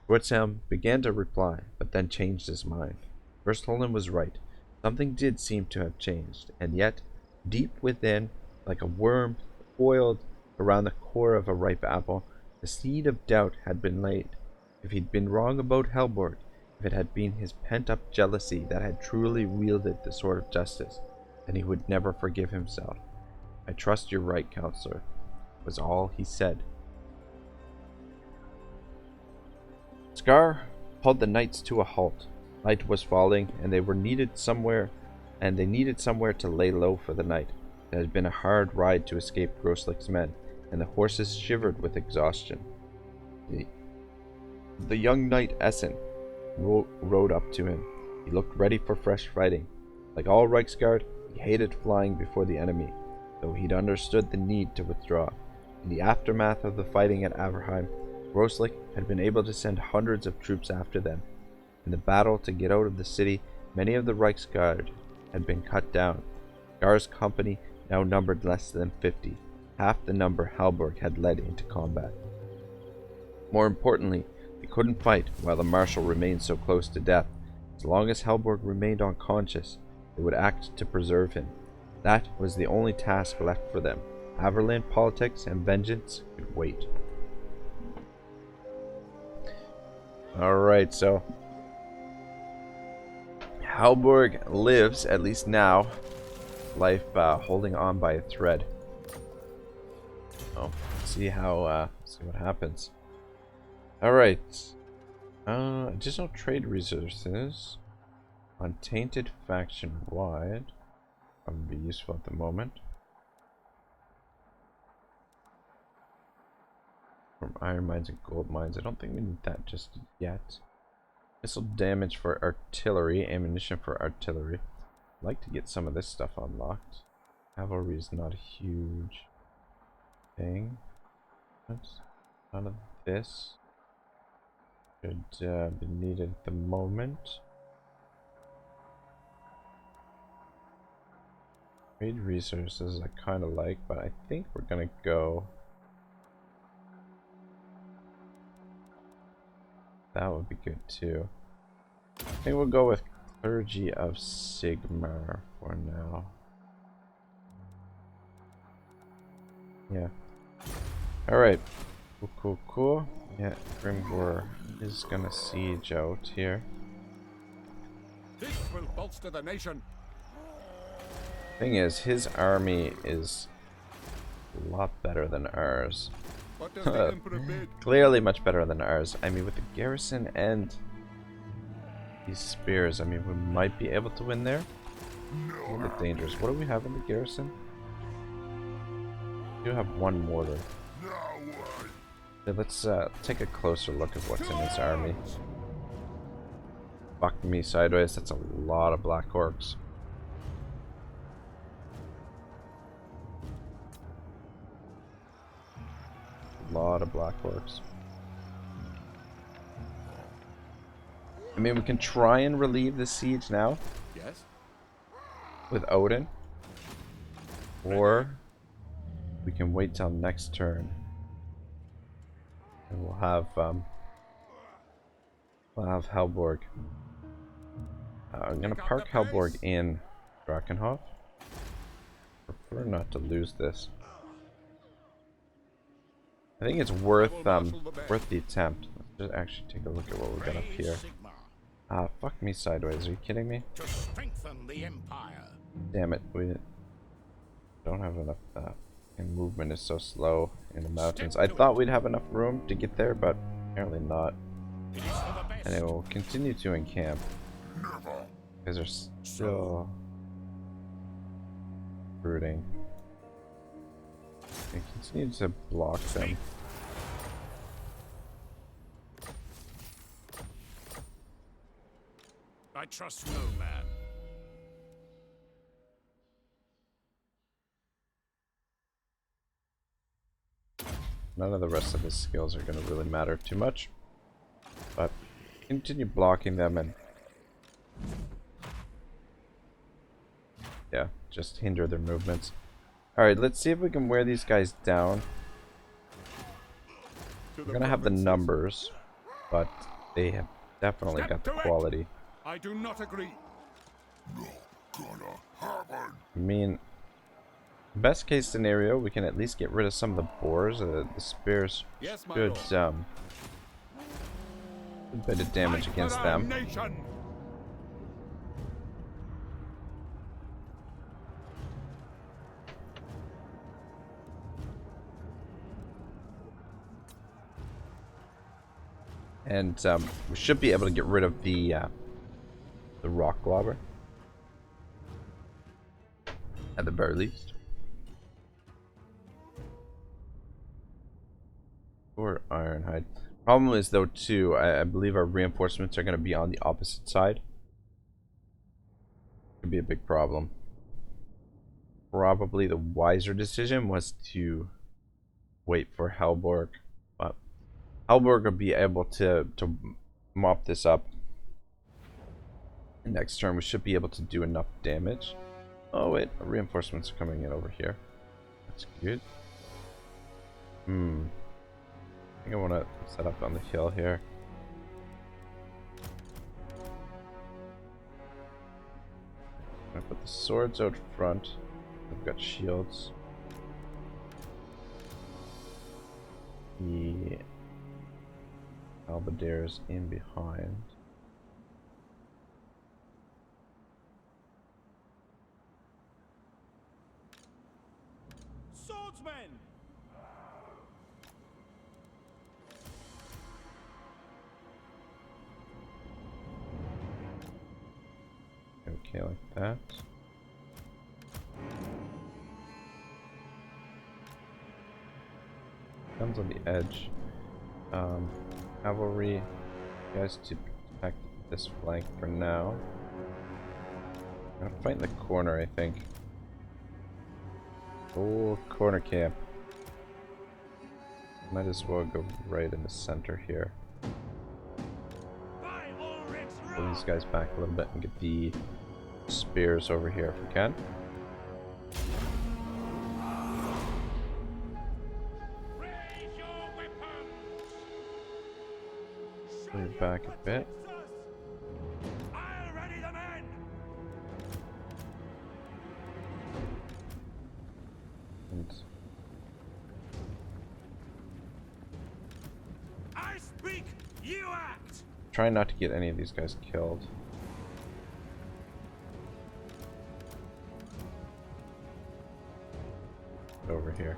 Speaker 1: Schwarzhelm began to reply, but then changed his mind. First Holland was right. Something did seem to have changed, and yet, deep within, like a worm coiled around the core of a ripe apple, the seed of doubt had been laid. If he'd been wrong about Helborg, if it had been his pent-up jealousy that had truly wielded the sword of justice, then he would never forgive himself. "I trust you're right, counselor," was all he said. Scar pulled the knights to a halt. Night was falling, and they needed somewhere to lay low for the night. It had been a hard ride to escape Groslick's men, and the horses shivered with exhaustion. The young knight Essen rode up to him. He looked ready for fresh fighting. Like all Reiksguard, he hated flying before the enemy, though he'd understood the need to withdraw. In the aftermath of the fighting at Averheim, Groslick had been able to send hundreds of troops after them. In the battle to get out of the city, many of the Reiksguard had been cut down. Scar's company now numbered less than 50, half the number Helborg had led into combat. More importantly, they couldn't fight while the Marshal remained so close to death. As long as Helborg remained unconscious, they would act to preserve him. That was the only task left for them. Haverland politics and vengeance could wait. Alright, so Helborg lives, at least now, life holding on by a thread. Oh, see what happens. Alright. Additional trade resources. Untainted faction wide. Probably be useful at the moment. From iron mines and gold mines. I don't think we need that just yet. Missile damage for artillery. Ammunition for artillery. I'd like to get some of this stuff unlocked. Cavalry is not a huge thing. None of this should be needed at the moment. Trade resources I kind of like, but I think we're gonna go. That would be good too. I think we'll go with Clergy of Sigmar for now. Yeah. Alright. Cool. Yeah, Grimgor is gonna siege out here.
Speaker 4: This will bolster the nation.
Speaker 1: Thing is, his army is a lot better than ours.
Speaker 4: What does the Emperor bid?
Speaker 1: Clearly much better than ours. I mean, with the garrison and these spears, I mean, we might be able to win there. A little bit dangerous. What do we have in the garrison? We do have one mortar. Okay, let's take a closer look at what's in his army. Fuck me sideways, that's a lot of black orcs. A lot of black orcs. I mean, we can try and relieve the siege now.
Speaker 4: Yes.
Speaker 1: With Odin. Or we can wait till next turn. And we'll have Helborg. I'm gonna park Helborg in Drakenhof. Prefer not to lose this. I think it's worth the attempt. Let's just actually take a look at what we got up here. Fuck me sideways. Are you kidding me?
Speaker 6: To strengthen the Empire.
Speaker 1: Damn it, we don't have enough. And movement is so slow in the mountains. I thought we'd have enough room to get there, but apparently not. And it will continue to encamp because they're still brooding. And continue to block them.
Speaker 4: I trust no man.
Speaker 1: None of the rest of his skills are going to really matter too much. But continue blocking them and yeah, just hinder their movements. Alright, let's see if we can wear these guys down. We're going to have the numbers, but they have definitely got the quality.
Speaker 4: I do not agree.
Speaker 1: I mean, best case scenario, we can at least get rid of some of the boars. The spears
Speaker 4: Yes, my
Speaker 1: should
Speaker 4: lord.
Speaker 1: a bit of damage
Speaker 4: Fight
Speaker 1: against
Speaker 4: for our
Speaker 1: them.
Speaker 4: nation.
Speaker 1: And we should be able to get rid of the rock globber at the very least. Or ironhide. Problem is though too, I believe our reinforcements are going to be on the opposite side. Could be a big problem. Probably the wiser decision was to wait for Hellborg, but Hellborg will be able to mop this up. Next turn we should be able to do enough damage. Oh wait, our reinforcements are coming in over here. That's good. I think I want to set up on the hill here. I'm gonna put the swords out front. I've got shields. The halberdiers in behind.
Speaker 2: Swordsmen!
Speaker 1: Okay, like that. Comes on the edge. Cavalry, you guys to protect this flank for now. I'm gonna fight in the corner, I think. Oh, corner camp. Might as well go right in the center here. Pull these guys back a little bit and get the spears over here if we can. Pull it back a bit.
Speaker 2: I'll ready the men!
Speaker 1: And
Speaker 2: I speak, you act!
Speaker 1: try not to get any of these guys killed. Over here.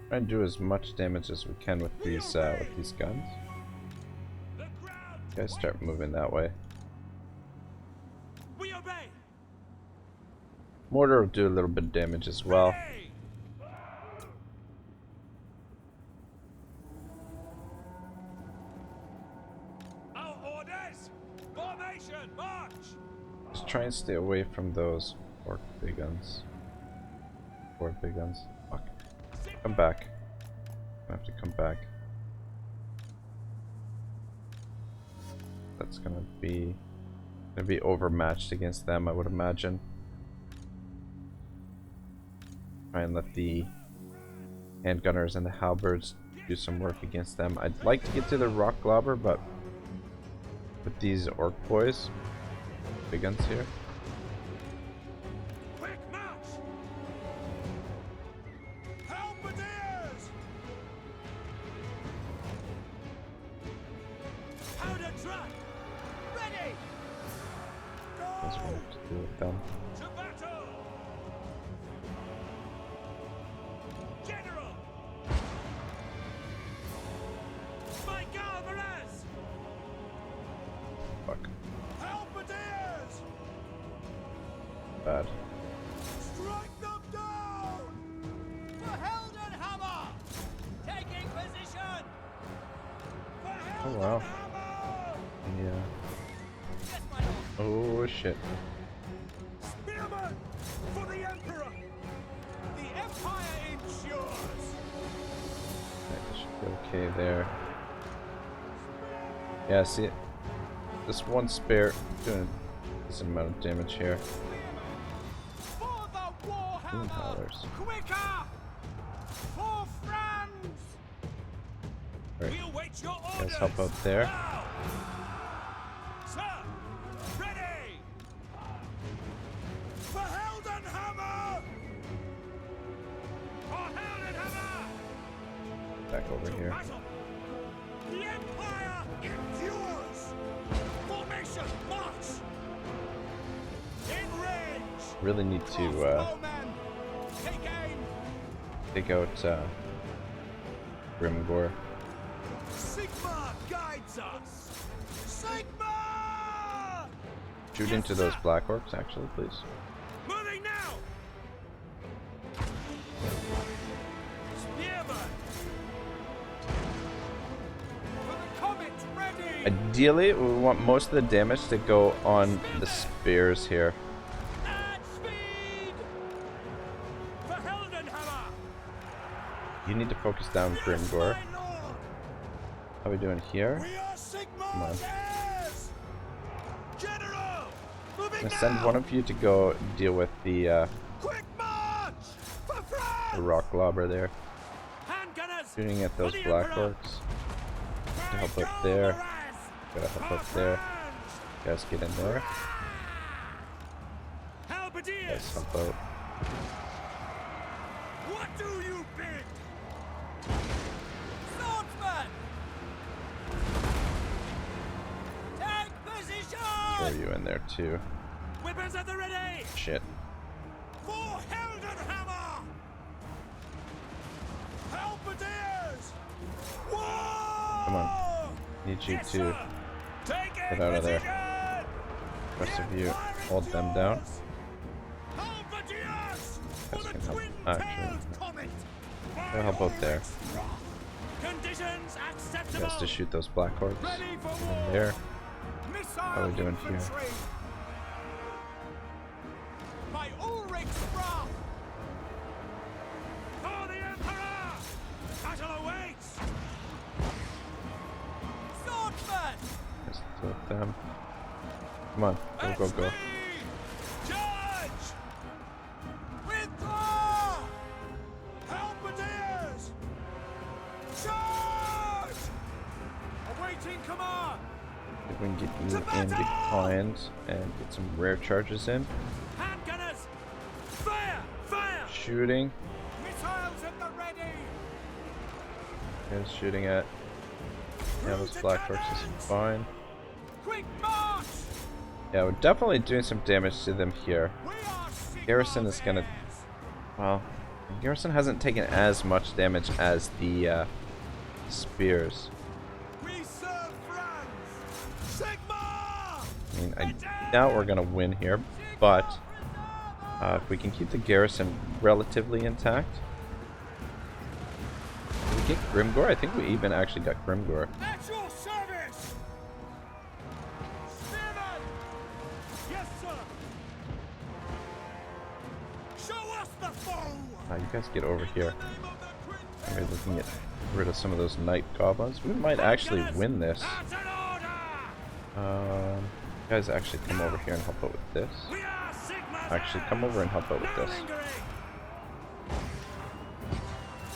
Speaker 1: Try and do as much damage as we can with these guns.
Speaker 2: The ground!
Speaker 1: Guys, start moving that way.
Speaker 2: We obey!
Speaker 1: Mortar will do a little bit of damage as well.
Speaker 2: Ready! Our orders! Formation, march!
Speaker 1: Just try and stay away from those orc big guns. Or big guns. Fuck. Come back. I have to come back. That's gonna be overmatched against them, I would imagine. Try and let the handgunners and the halberds do some work against them. I'd like to get to the rock globber, but with these orc boys, big guns here.
Speaker 2: Quick march! Halberdiers! Powder dry! Ready!
Speaker 1: That's what I have to do with them.
Speaker 2: To battle! General! My Galvaras!
Speaker 1: Fuck.
Speaker 2: Halberdiers!
Speaker 1: Bad.
Speaker 2: Strike them down! For Heldenhammer! Taking position! For
Speaker 1: Oh wow.
Speaker 2: Heldenhammer!
Speaker 1: Yeah.
Speaker 2: Yes, my lord!
Speaker 1: Oh shit.
Speaker 2: Spearmen! For the Emperor! The Empire in
Speaker 1: okay there. Yeah, see, this one spear doing a decent amount of damage here.
Speaker 2: For the Warhammer!
Speaker 1: $2.
Speaker 2: Quicker! For France!
Speaker 1: Right.
Speaker 3: We await your
Speaker 1: Guys,
Speaker 3: orders.
Speaker 1: help out there.
Speaker 3: Now. Sir, ready.
Speaker 2: For Heldenhammer!
Speaker 3: For Heldenhammer.
Speaker 1: Back over here.
Speaker 3: Battle.
Speaker 2: The Empire endures! Formation, march! In range!
Speaker 1: Really need to
Speaker 2: Crossbowmen! Take aim!
Speaker 1: take out Grimgor.
Speaker 2: Sigma guides us! Sigma!
Speaker 1: Shoot into those black orcs, actually, please.
Speaker 3: Moving now.
Speaker 2: Spearman! For the comet, ready!
Speaker 1: Ideally, we want most of the damage to go on the spears here.
Speaker 2: At speed! For Heldenhammer!
Speaker 1: You need to focus down Grimgor.
Speaker 2: My lord!
Speaker 1: How are we doing here?
Speaker 2: We are
Speaker 1: on.
Speaker 2: Sigma's heirs! General!
Speaker 1: I'm
Speaker 2: Moving
Speaker 1: gonna
Speaker 2: now!
Speaker 1: send one of you to go deal with the
Speaker 2: Quick march! For France!
Speaker 1: rock lobber there.
Speaker 2: Handgunners!
Speaker 1: Shooting at those
Speaker 2: For the
Speaker 1: black
Speaker 2: Emperor!
Speaker 1: orcs. To help out there. Gotta help out there. Guys, get in there. Guys,
Speaker 2: Halberdiers!
Speaker 1: help out.
Speaker 2: What do you bid? Swordsman! Take position!
Speaker 1: Throw you in there too.
Speaker 2: Weapons at the ready!
Speaker 1: Shit.
Speaker 2: For Heldenhammer! Halberdiers! Whoa!
Speaker 1: Come on. Need you
Speaker 2: Yes,
Speaker 1: to
Speaker 2: sir. Take
Speaker 1: get out of there.
Speaker 2: position!
Speaker 1: Rest of you hold them down.
Speaker 2: Halberdiers! For
Speaker 1: Guys
Speaker 2: the
Speaker 1: can help.
Speaker 2: twin-tailed
Speaker 1: Actually,
Speaker 2: comet!
Speaker 1: I'll help out there.
Speaker 2: Conditions acceptable!
Speaker 1: Guys, to shoot those black orcs.
Speaker 2: Ready for
Speaker 1: In
Speaker 2: war!
Speaker 1: there.
Speaker 2: Missile
Speaker 1: How are we doing here?
Speaker 2: infantry! By Ulrich's wrath!
Speaker 3: For the Emperor. Battle awaits.
Speaker 2: Swordsman!
Speaker 1: Just deal with them. Come on, go, go, go.
Speaker 2: Charge! Withdraw! Halberdiers! Charge! Awaiting command!
Speaker 1: If we can get you in behind and get some rare charges in.
Speaker 2: Handgunners! Fire! Fire!
Speaker 1: Shooting.
Speaker 2: Missiles at the ready!
Speaker 1: Guys shooting at. Yeah, those black horses is fine.
Speaker 2: Quick march!
Speaker 1: Yeah, we're definitely doing some damage to them here.
Speaker 2: We are Sigma's
Speaker 1: Garrison is gonna.
Speaker 2: heirs.
Speaker 1: Well, Garrison hasn't taken as much damage as the spears.
Speaker 2: We serve France! Sigma!
Speaker 1: I mean, I doubt we're gonna win here, but if we can keep the garrison relatively intact. Did we get Grimgor? I think we even actually got Grimgor.
Speaker 2: At your service! Spearman! Yes, sir! Show us the foe!
Speaker 1: You guys get over here.
Speaker 2: In the name of the Twin
Speaker 1: Maybe we can get rid of some of those night goblins. We might actually win this.
Speaker 2: At an order!
Speaker 1: You guys actually come over here and help out with this.
Speaker 2: We are Sigma's
Speaker 1: Actually, come over and help out with
Speaker 2: No
Speaker 1: this.
Speaker 2: lingering!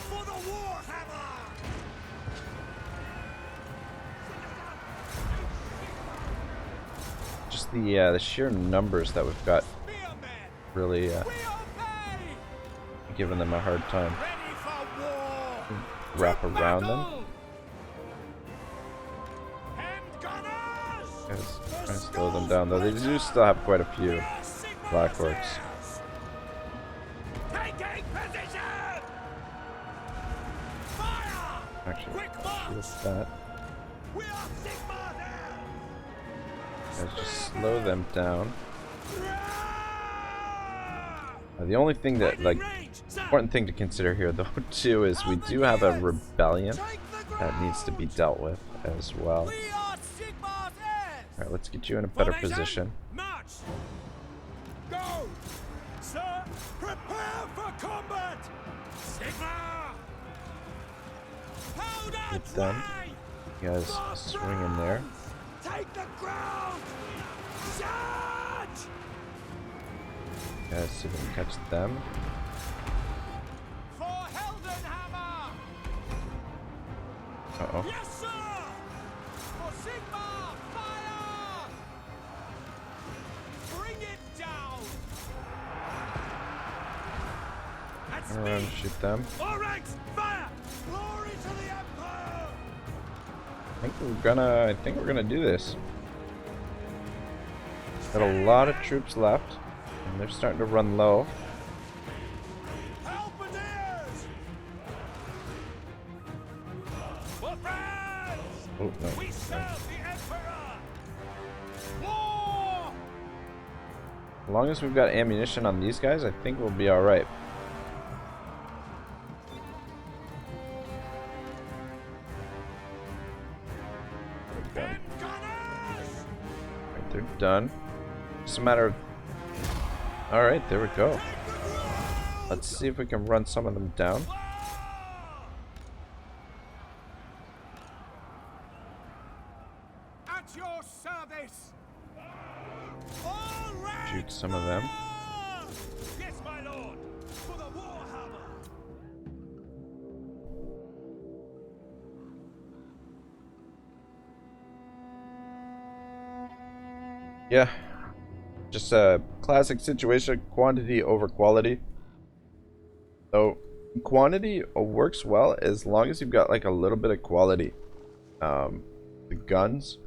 Speaker 2: For the Warhammer!
Speaker 1: Just the sheer numbers that we've got
Speaker 2: Spearmen!
Speaker 1: really
Speaker 2: We obey!
Speaker 1: giving them a hard time.
Speaker 2: Ready for war!
Speaker 1: Wrap
Speaker 2: To
Speaker 1: around them.
Speaker 2: battle! Handgunners!
Speaker 1: Guys, trying to slow them down, though they do still have quite a few black orcs.
Speaker 2: Taking position! Fire!
Speaker 1: Actually,
Speaker 2: Quick march!
Speaker 1: shield that.
Speaker 2: We are Sigma's heirs!
Speaker 1: Guys, just slow them down.
Speaker 2: Rah!
Speaker 1: The only thing that,
Speaker 2: Right in
Speaker 1: like,
Speaker 2: range, sir!
Speaker 1: important thing to consider here, though, too, is we do have a rebellion
Speaker 2: Take the
Speaker 1: that needs to be
Speaker 2: ground!
Speaker 1: dealt with as well.
Speaker 2: We are Sigma's heirs!
Speaker 1: Alright, let's get you in a better
Speaker 2: Formation,
Speaker 1: position.
Speaker 2: March! Go! Sir, prepare for combat! Sigma!
Speaker 1: Hit them. You guys swing in there.
Speaker 2: Take the ground! Charge!
Speaker 1: Guys, see if we can catch them.
Speaker 2: For Heldenhammer!
Speaker 1: Uh-oh.
Speaker 2: Yes, sir! For Sigma! Fire! Bring it down! That's
Speaker 1: Turn around and shoot them.
Speaker 2: All ranks, fire! Glory to the Empire!
Speaker 1: I think we're gonna do this. Got a lot of troops left, and they're starting to run low.
Speaker 2: Halberdiers! For France!
Speaker 1: Oh no.
Speaker 2: We serve the Emperor! War!
Speaker 1: As long as we've got ammunition on these guys, I think we'll be alright.
Speaker 2: Gunners!
Speaker 1: They're done. Just a matter of... Alright, there we go. Let's see if we can run some of them down.
Speaker 2: At your service! All ranks!
Speaker 1: Shoot some of them.
Speaker 2: Yes, my lord! For the Warhammer!
Speaker 1: Yeah. Just a classic situation, quantity over quality. So, quantity works well as long as you've got like a little bit of quality. The guns,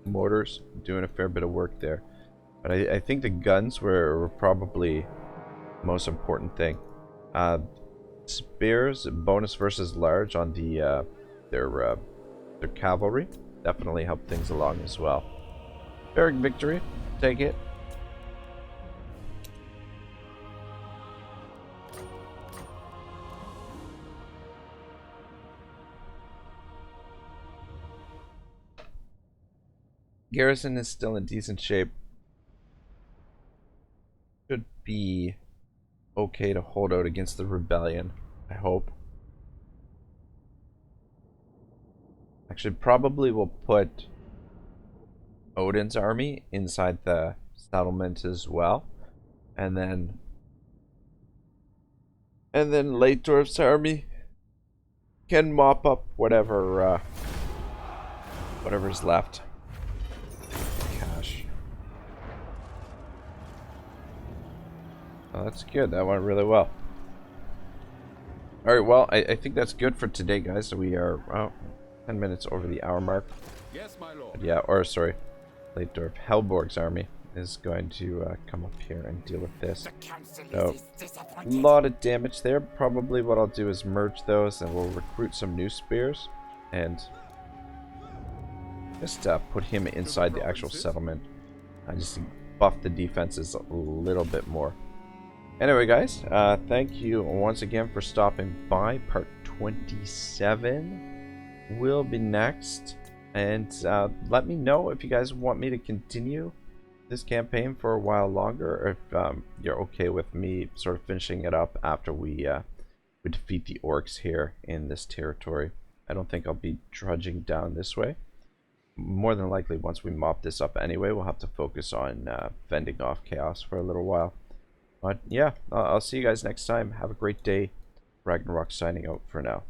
Speaker 1: mortars, doing a fair bit of work there. But I think the guns were probably the most important thing. Spears, bonus versus large on the their cavalry definitely helped things along as well. Pyrrhic victory, take it. Garrison is still in decent shape. Should be okay to hold out against the rebellion, I hope. Actually, probably we'll put Odin's army inside the settlement as well, and then Leitdorf's army can mop up whatever's left. Cash. Oh, that's good. That went really well. All right. Well, I think that's good for today, guys. So we are 10 minutes over the hour mark.
Speaker 4: Yes, my lord.
Speaker 1: Yeah, or sorry. Leitdorf Helborg's army is going to come up here and deal with this. So, a lot of damage there. Probably what I'll do is merge those and we'll recruit some new spears and just put him inside the actual settlement. I just buff the defenses a little bit more. Anyway, guys, thank you once again for stopping by. Part 27 will be next. And let me know if you guys want me to continue this campaign for a while longer, or if you're okay with me sort of finishing it up after we defeat the orcs here in this territory. I don't think I'll be trudging down this way. More than likely, once we mop this up anyway, we'll have to focus on fending off chaos for a little while. But yeah, I'll see you guys next time. Have a great day. Ragnarok signing out for now.